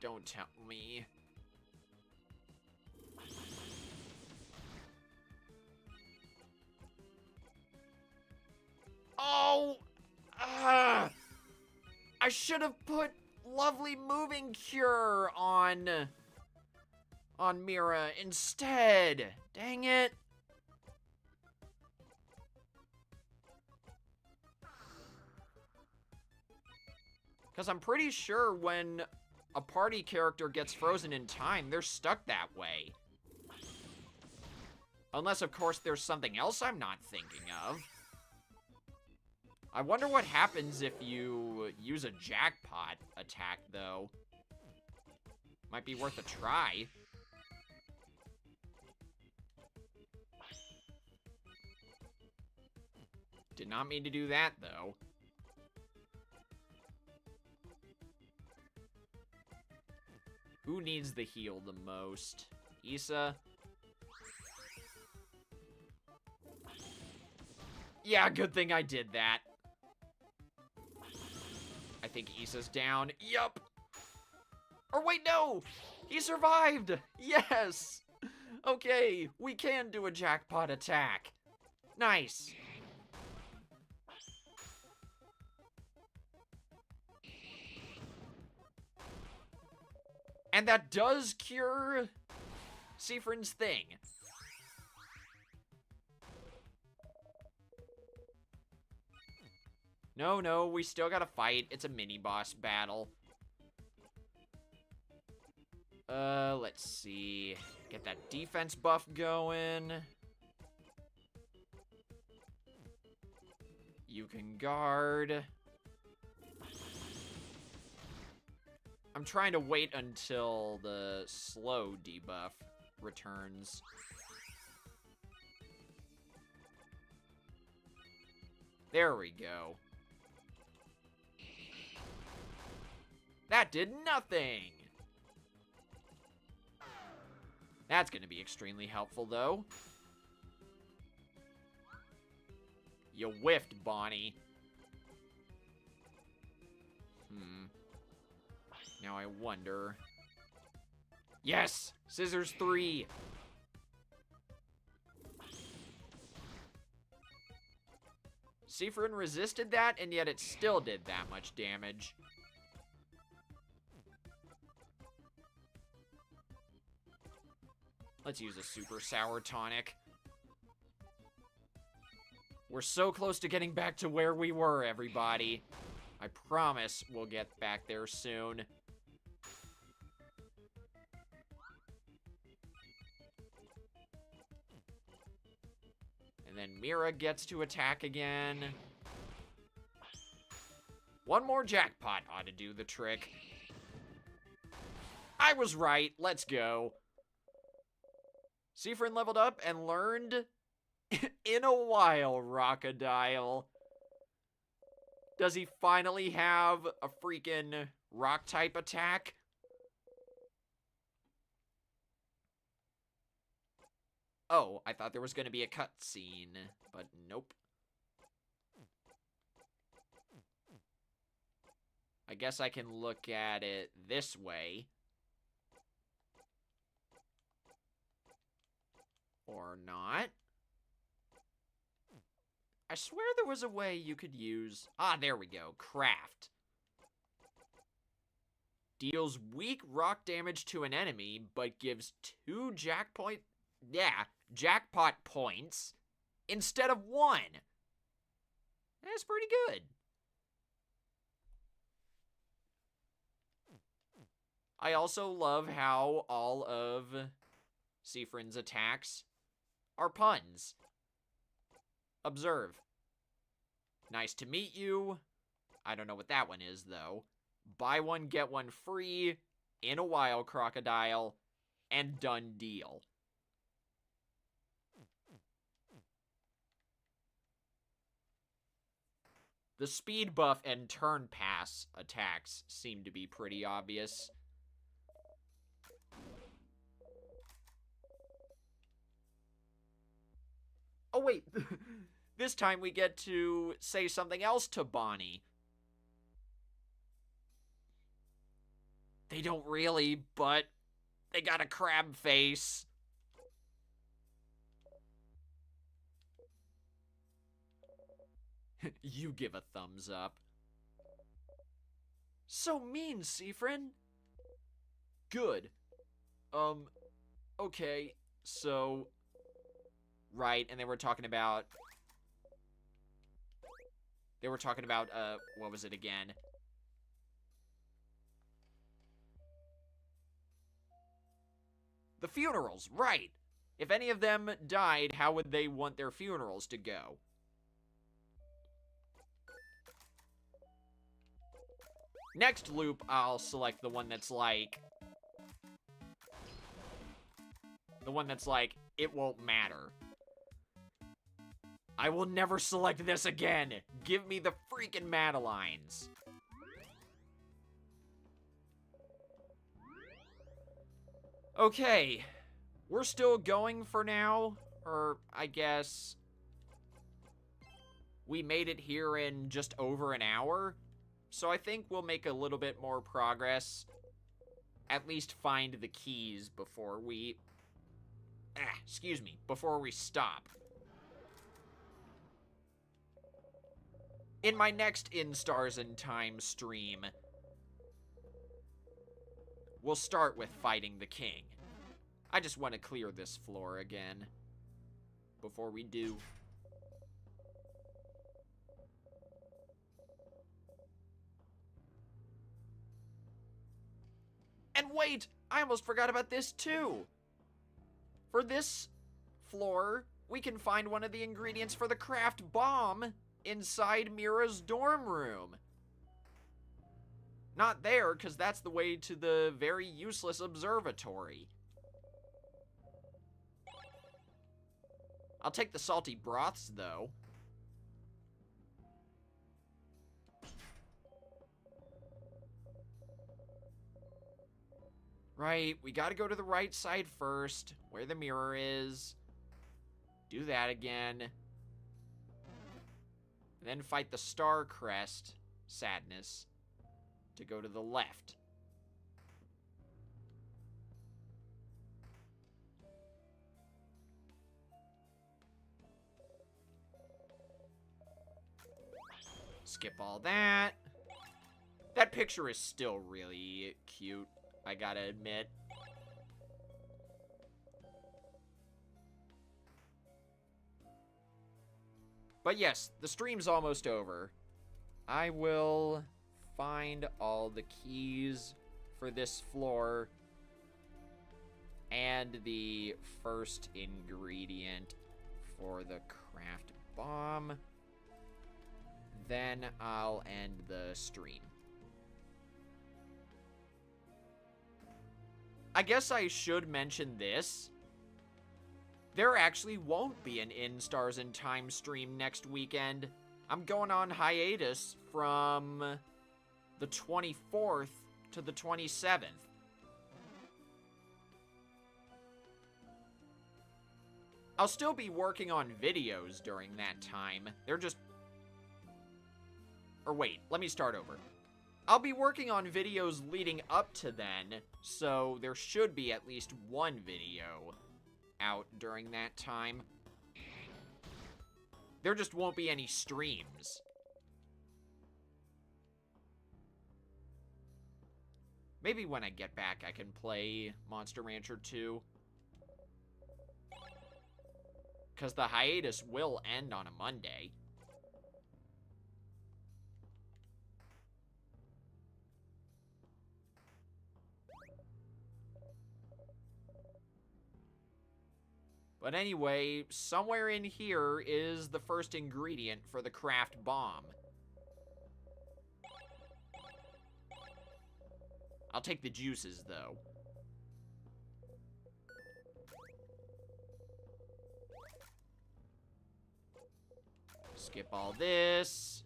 Don't tell me. Oh! I should have put lovely moving cure on Mira instead. Dang it. Because I'm pretty sure when a party character gets frozen in time, they're stuck that way. Unless, of course, there's something else I'm not thinking of. I wonder what happens if you use a jackpot attack, though. Might be worth a try. Did not mean to do that, though. Who needs the heal the most? Issa? Yeah, good thing I did that. I think Issa's down. Yup. Or wait, no! He survived! Yes! Okay, we can do a jackpot attack. Nice. And that does cure Siffrin's thing. No, we still gotta fight. It's a mini-boss battle. Let's see. Get that defense buff going. You can guard. I'm trying to wait until the slow debuff returns. There we go. That did nothing! That's gonna be extremely helpful, though. You whiffed, Bonnie. Now I wonder... Yes! Scissors 3! Siffrin resisted that, and yet it still did that much damage. Let's use a super sour tonic. We're so close to getting back to where we were, everybody. I promise we'll get back there soon. And then Mira gets to attack again. One more jackpot ought to do the trick. I was right. Let's go. Siffrin leveled up and learned in a while, Rockadile. Does he finally have a freaking rock-type attack? Oh, I thought there was going to be a cutscene, but nope. I guess I can look at it this way. Or not. I swear there was a way you could use... Ah, there we go. Craft. Deals weak rock damage to an enemy, but gives 2 jackpot points instead of 1. That's pretty good. I also love how all of Siffrin's attacks are puns. Observe. Nice to meet you. I don't know what that one is, though. Buy one, get one free. In a while, Crocodile. And done deal. The speed buff and turn pass attacks seem to be pretty obvious. Oh, wait. This time we get to say something else to Bonnie. They don't really, but they got a crab face. You give a thumbs up. So mean, Siffrin. Good. Okay, so... Right, and they were talking about... what was it again? The funerals, right. If any of them died, how would they want their funerals to go? Next loop, I'll select the one that's like... it won't matter. I will never select this again. Give me the freaking Madelines. Okay. We're still going for now. Or, I guess... we made it here in just over an hour. So I think we'll make a little bit more progress. At least find the keys before we... before we stop. In my next In Stars and Time stream, we'll start with fighting the king. I just want to clear this floor again before we do. And wait, I almost forgot about this too. For this floor, we can find one of the ingredients for the craft bomb inside Mira's dorm room. Not there, because that's the way to the very useless observatory. I'll take the salty broths, though. Right, we gotta go to the right side first, where the mirror is. Do that again. And then fight the star crest, sadness, to go to the left. Skip all that. That picture is still really cute, I gotta admit. But yes, the stream's almost over. I will find all the keys for this floor and the first ingredient for the craft bomb. Then I'll end the stream. I guess I should mention this. There actually won't be an In Stars and Time stream next weekend. I'm going on hiatus from the 24th to the 27th. I'll still be working on videos during that time. They're just... Or wait, let me start over. I'll be working on videos leading up to then, so there should be at least one video out during that time. There just won't be any streams. Maybe when I get back I can play Monster Rancher 2. Because the hiatus will end on a Monday. But anyway, somewhere in here is the first ingredient for the craft bomb. I'll take the juices, though. Skip all this.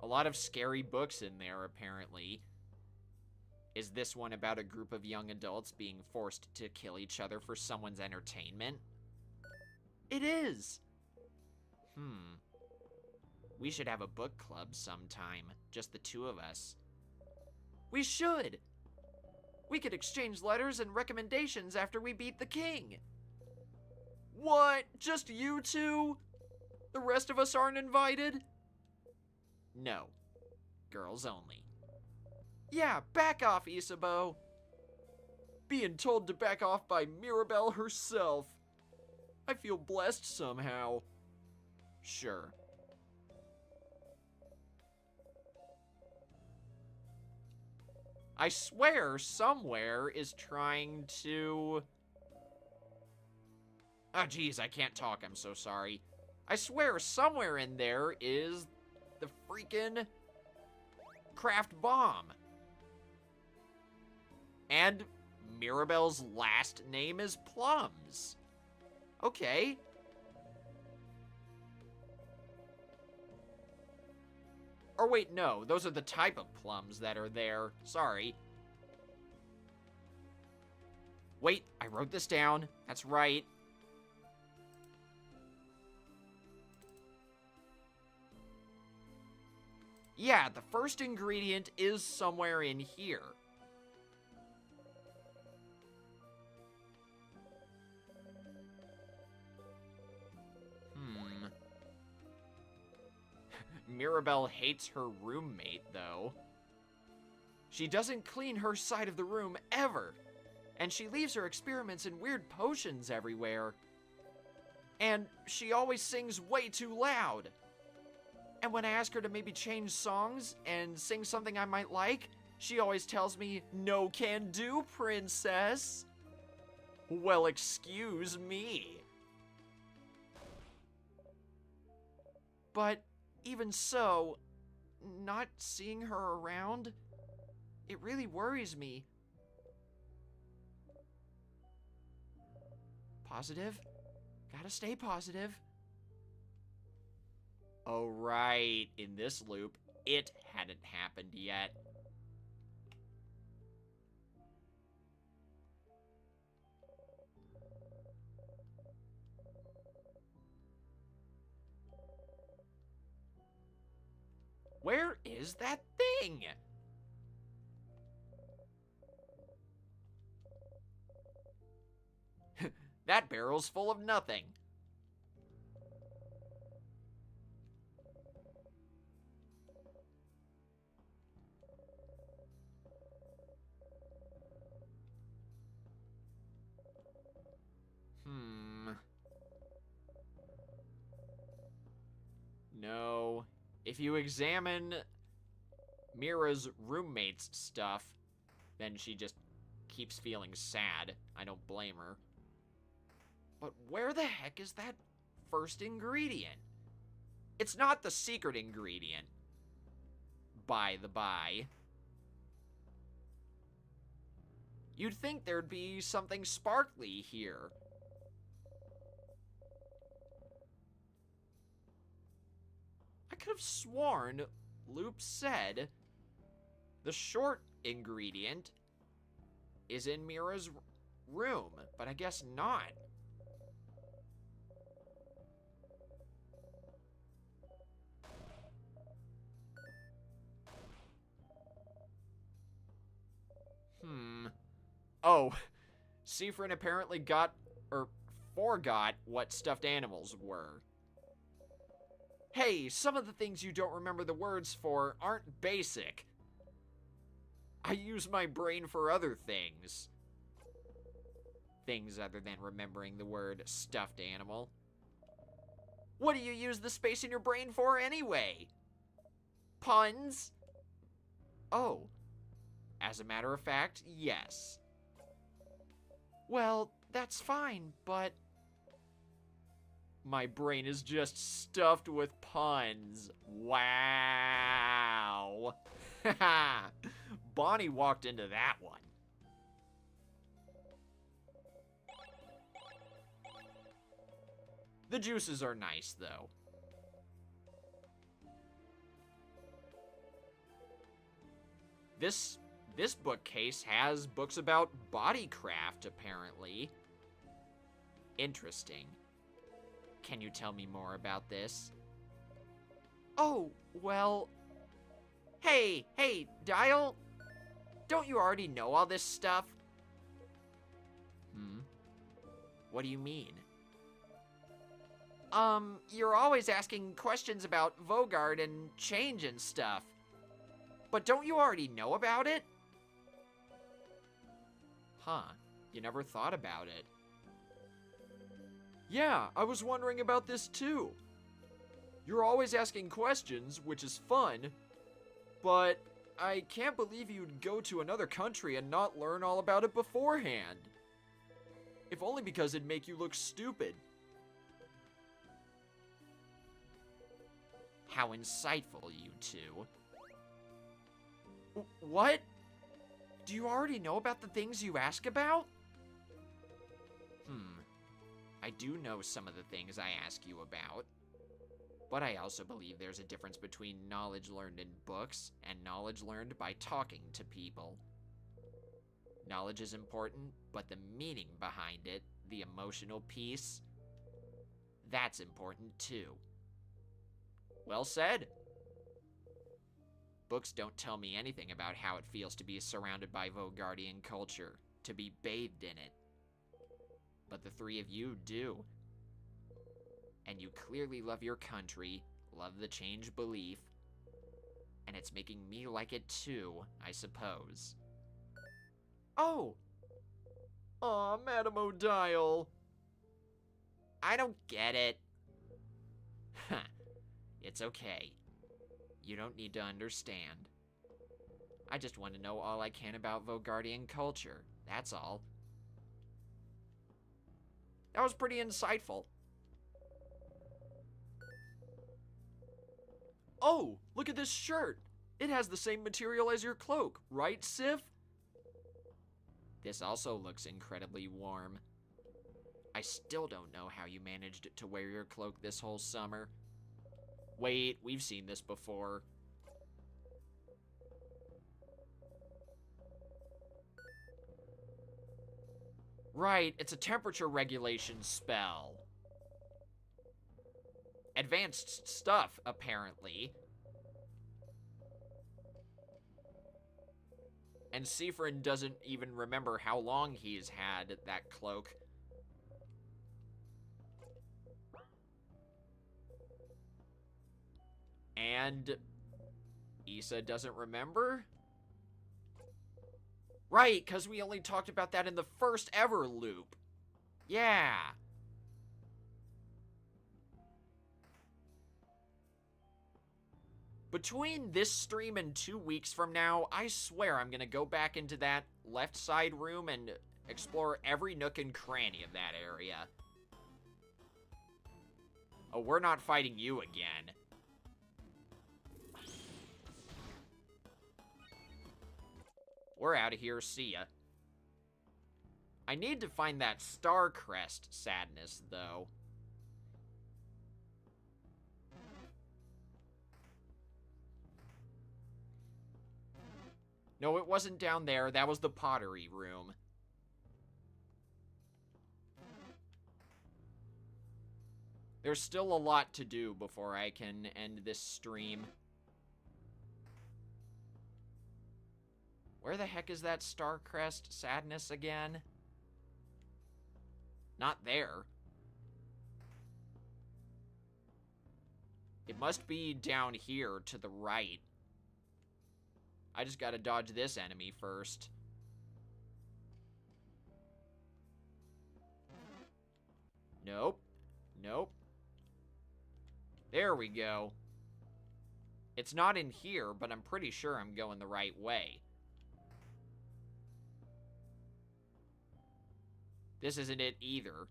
A lot of scary books in there, apparently. Is this one about a group of young adults being forced to kill each other for someone's entertainment? It is! We should have a book club sometime, just the two of us. We should! We could exchange letters and recommendations after we beat the king. What? Just you two? The rest of us aren't invited? No. Girls only. Yeah, back off, Isabeau. Being told to back off by Mirabelle herself. I feel blessed somehow. Sure. I swear somewhere is trying to... Oh, geez, I can't talk. I'm so sorry. I swear somewhere in there is the freaking craft bomb. And Mirabelle's last name is Plums. Okay. Or wait, no. Those are the type of plums that are there. Sorry. Wait, I wrote this down. That's right. Yeah, the first ingredient is somewhere in here. Mirabelle hates her roommate, though. She doesn't clean her side of the room ever, and she leaves her experiments and weird potions everywhere. And she always sings way too loud. And when I ask her to maybe change songs and sing something I might like, she always tells me, "No can do, princess." Well, excuse me. But even so, not seeing her around, it really worries me. Positive? Gotta stay positive. Oh, right. In this loop, it hadn't happened yet. Where is that thing? That barrel's full of nothing. No. If you examine Mira's roommate's stuff, then she just keeps feeling sad. I don't blame her. But where the heck is that first ingredient? It's not the secret ingredient, by the by. You'd think there'd be something sparkly here. I could have sworn Loop said the short ingredient is in Mira's room, but I guess not. Oh, Siffrin apparently got, or forgot what stuffed animals were. Hey, some of the things you don't remember the words for aren't basic. I use my brain for other things. Things other than remembering the word stuffed animal. What do you use the space in your brain for anyway? Puns? Oh. As a matter of fact, yes. Well, that's fine, but... my brain is just stuffed with puns. Wow. Bonnie walked into that one. The juices are nice, though. This bookcase has books about bodycraft, apparently. Interesting. Can you tell me more about this? Oh, well... Hey, Dial! Don't you already know all this stuff? What do you mean? You're always asking questions about Vogard and change and stuff. But don't you already know about it? Huh, you never thought about it. Yeah, I was wondering about this too. You're always asking questions, which is fun, but I can't believe you'd go to another country and not learn all about it beforehand. If only because it'd make you look stupid. How insightful, you two. What? Do you already know about the things you ask about? I do know some of the things I ask you about. But I also believe there's a difference between knowledge learned in books and knowledge learned by talking to people. Knowledge is important, but the meaning behind it, the emotional piece, that's important too. Well said. Books don't tell me anything about how it feels to be surrounded by Vogardian culture, to be bathed in it. But the three of you do. And you clearly love your country, love the change belief, and it's making me like it too, I suppose. Oh! Aw, Madame O'Dial. I don't get it. It's okay. You don't need to understand. I just want to know all I can about Vogardian culture, that's all. That was pretty insightful. Oh, look at this shirt. It has the same material as your cloak, right, Siff? This also looks incredibly warm. I still don't know how you managed to wear your cloak this whole summer. Wait, we've seen this before. Right, it's a temperature regulation spell. Advanced stuff, apparently. And Siffrin doesn't even remember how long he's had that cloak. And Issa doesn't remember? Right, because we only talked about that in the first ever loop. Yeah. Between this stream and 2 weeks from now, I swear I'm gonna go back into that left side room and explore every nook and cranny of that area. Oh, we're not fighting you again. We're out of here, see ya. I need to find that star crest sadness, though. No, it wasn't down there. That was the pottery room. There's still a lot to do before I can end this stream. Where the heck is that Starcrest sadness again? Not there. It must be down here to the right. I just gotta dodge this enemy first. Nope. Nope. There we go. It's not in here, but I'm pretty sure I'm going the right way. This isn't it either.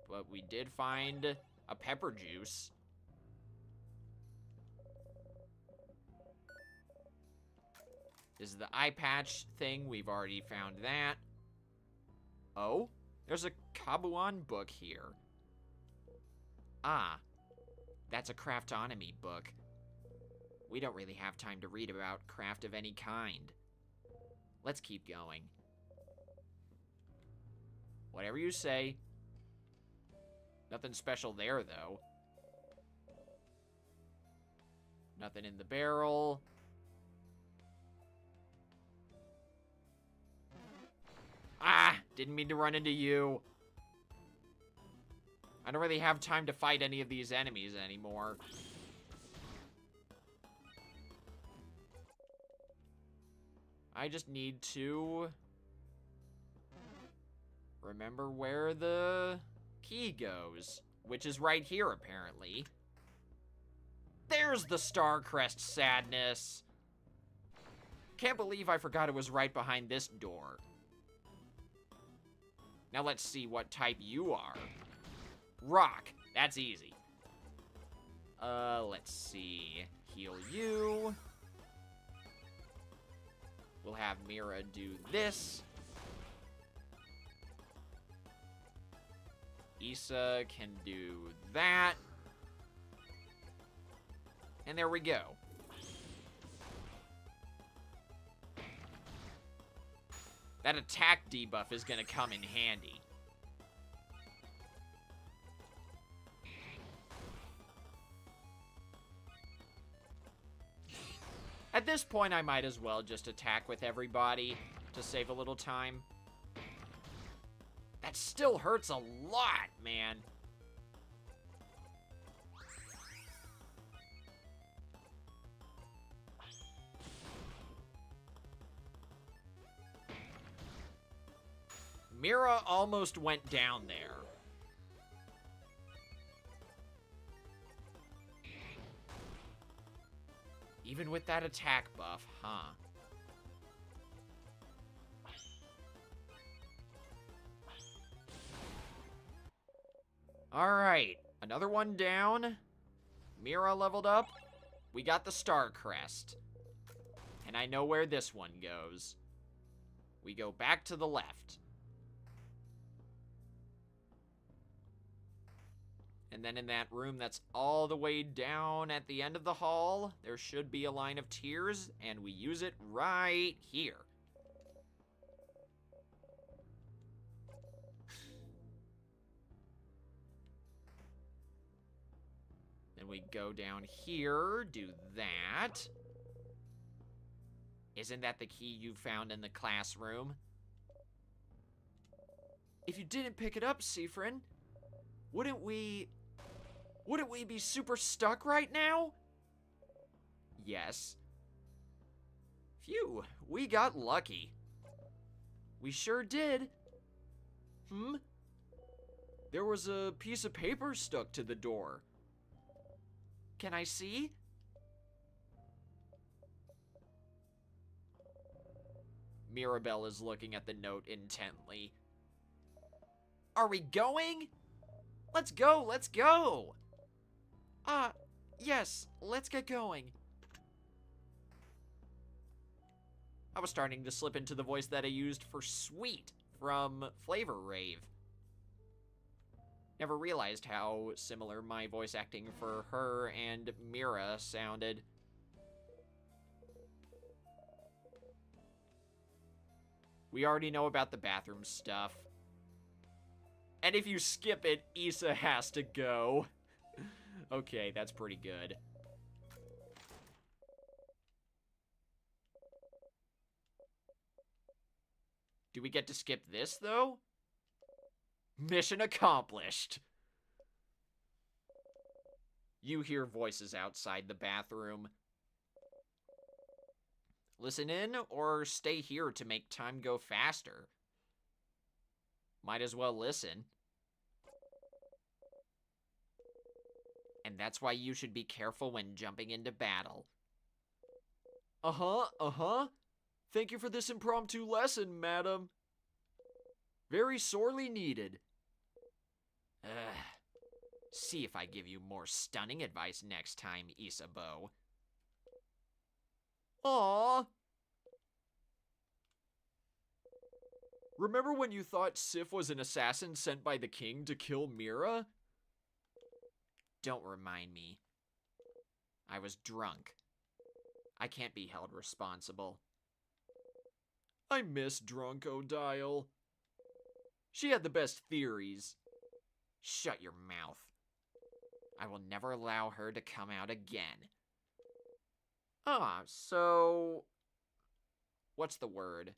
But we did find a pepper juice. This is the eye patch thing. We've already found that. Oh, there's a Kabuan book here. Ah, that's a craftonomy book. We don't really have time to read about craft of any kind. Let's keep going. Whatever you say. Nothing special there, though. Nothing in the barrel. Ah! Didn't mean to run into you. I don't really have time to fight any of these enemies anymore. I just need to remember where the key goes, which is right here, apparently. There's the Star Crest sadness. Can't believe I forgot it was right behind this door. Now let's see what type you are. Rock. That's easy. Let's see. Heal you. We'll have Mira do this. Issa can do that. And there we go. That attack debuff is gonna come in handy. At this point, I might as well just attack with everybody to save a little time. That still hurts a lot, man. Mira almost went down there. Even with that attack buff, huh? Alright, another one down. Mira leveled up. We got the Star Crest. And I know where this one goes. We go back to the left. And then in that room that's all the way down at the end of the hall, there should be a line of tears, and we use it right here. Then we go down here, do that. Isn't that the key you found in the classroom? If you didn't pick it up, Siffrin, wouldn't we be super stuck right now? Yes. Phew, we got lucky. We sure did. There was a piece of paper stuck to the door. Can I see? Mirabelle is looking at the note intently. Are we going? Let's go, let's go! Yes, let's get going. I was starting to slip into the voice that I used for Sweet from Flavor Rave. Never realized how similar my voice acting for her and Mira sounded. We already know about the bathroom stuff. And if you skip it, Issa has to go. Okay, that's pretty good. Do we get to skip this, though? Mission accomplished. You hear voices outside the bathroom. Listen in or stay here to make time go faster? Might as well listen. And that's why you should be careful when jumping into battle. Thank you for this impromptu lesson, madam. Very sorely needed. See if I give you more stunning advice next time, Isabeau. Aww. Remember when you thought Sif was an assassin sent by the king to kill Mira? Don't remind me. I was drunk. I can't be held responsible. I miss drunk Odile. She had the best theories. Shut your mouth. I will never allow her to come out again. So... What's the word?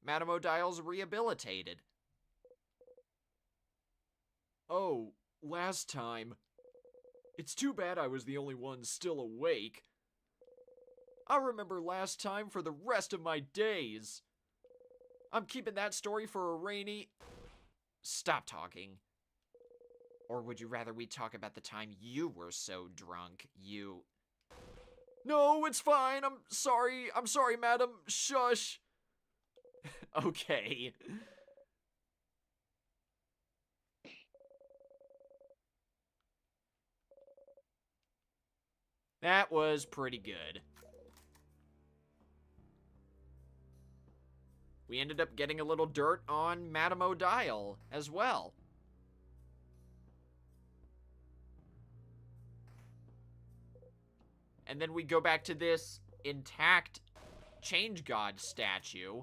Madame Odile's rehabilitated. Oh, last time. It's too bad I was the only one still awake. I'll remember last time for the rest of my days. I'm keeping that story for a rainy... Stop talking. Or would you rather we talk about the time you were so drunk, you... No, it's fine. I'm sorry, madam. Shush. Okay. That was pretty good. We ended up getting a little dirt on Madame Odile as well. And then we go back to this intact Change God statue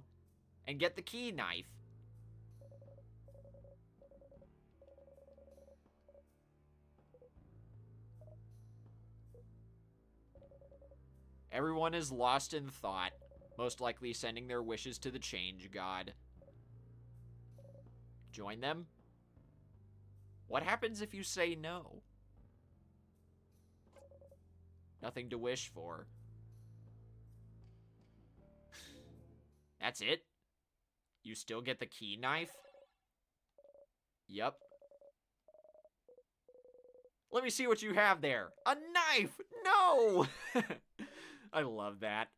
and get the key knife. Everyone is lost in thought, most likely sending their wishes to the Change God. Join them? What happens if you say no? Nothing to wish for. That's it? You still get the key knife? Yep. Let me see what you have there. A knife! No! I love that.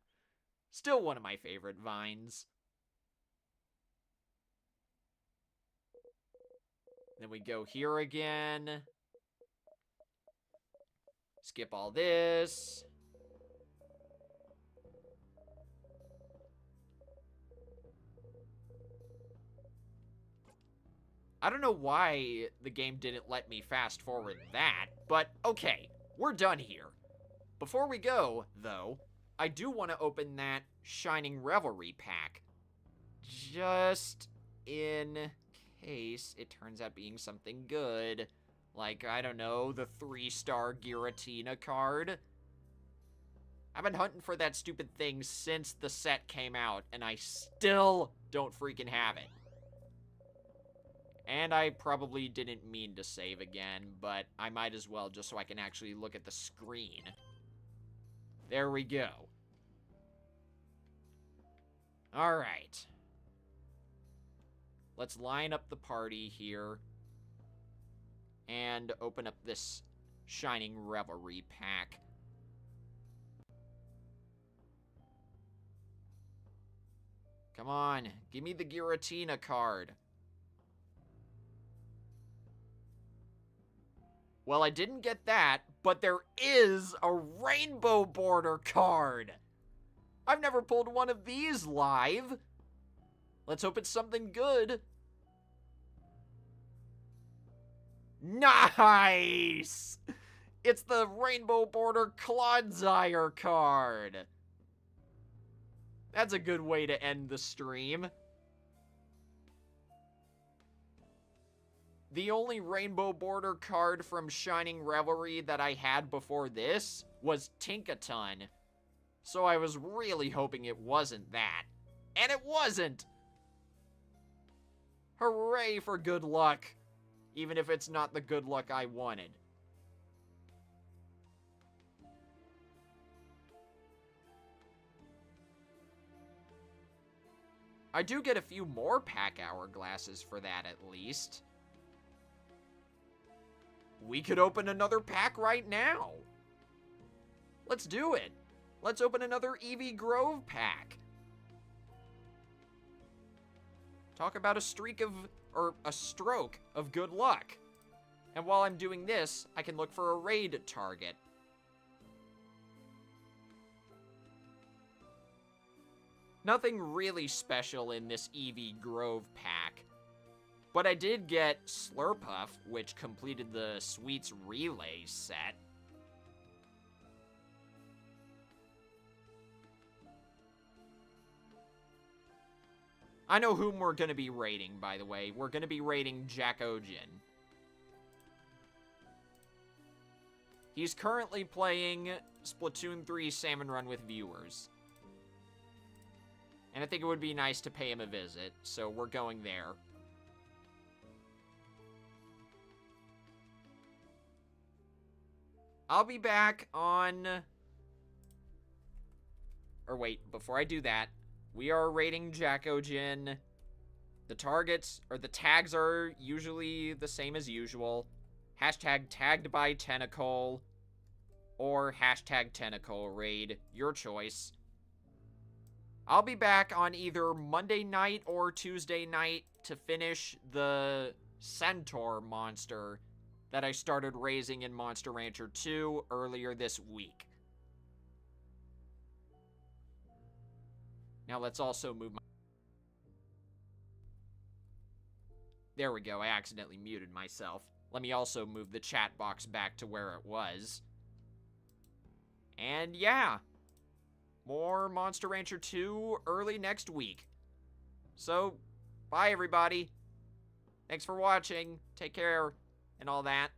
Still one of my favorite vines. Then we go here again. Skip all this. I don't know why the game didn't let me fast forward that, but okay, we're done here. Before we go, though, I do want to open that Shining Revelry pack. Just in case it turns out being something good. Like, I don't know, the 3-star Giratina card. I've been hunting for that stupid thing since the set came out, and I still don't freaking have it. And I probably didn't mean to save again, but I might as well just so I can actually look at the screen. There we go. Alright. Let's line up the party here. And open up this Shining Revelry pack. Come on, give me the Giratina card. Well, I didn't get that, but there is a rainbow border card. I've never pulled one of these live. Let's hope it's something good. Nice! It's the rainbow border Clodsire card. That's a good way to end the stream. The only rainbow border card from Shining Revelry that I had before this was Tinkaton. So I was really hoping it wasn't that. And it wasn't! Hooray for good luck. Even if it's not the good luck I wanted. I do get a few more pack hourglasses for that at least. We could open another pack right now. Let's do it. Let's open another Eevee Grove pack. Talk about a streak of, or a stroke of good luck. And while I'm doing this, I can look for a raid target. Nothing really special in this Eevee Grove pack. But I did get Slurpuff, which completed the Sweets Relay set. I know whom we're going to be raiding, by the way. We're going to be raiding Jack Ojin. He's currently playing Splatoon 3 Salmon Run with viewers. And I think it would be nice to pay him a visit, so we're going there. I'll be back on... Or wait, before I do that, we are raiding Jacko-Jin. The targets, or the tags are usually the same as usual. Hashtag tagged by tentacle, or hashtag tentacle raid, your choice. I'll be back on either Monday night or Tuesday night to finish the centaur monster that I started raising in Monster Rancher 2 earlier this week. Now let's also move my... There we go, I accidentally muted myself. Let me also move the chat box back to where it was. And yeah, more Monster Rancher 2 early next week. So, bye everybody. Thanks for watching, take care, and all that.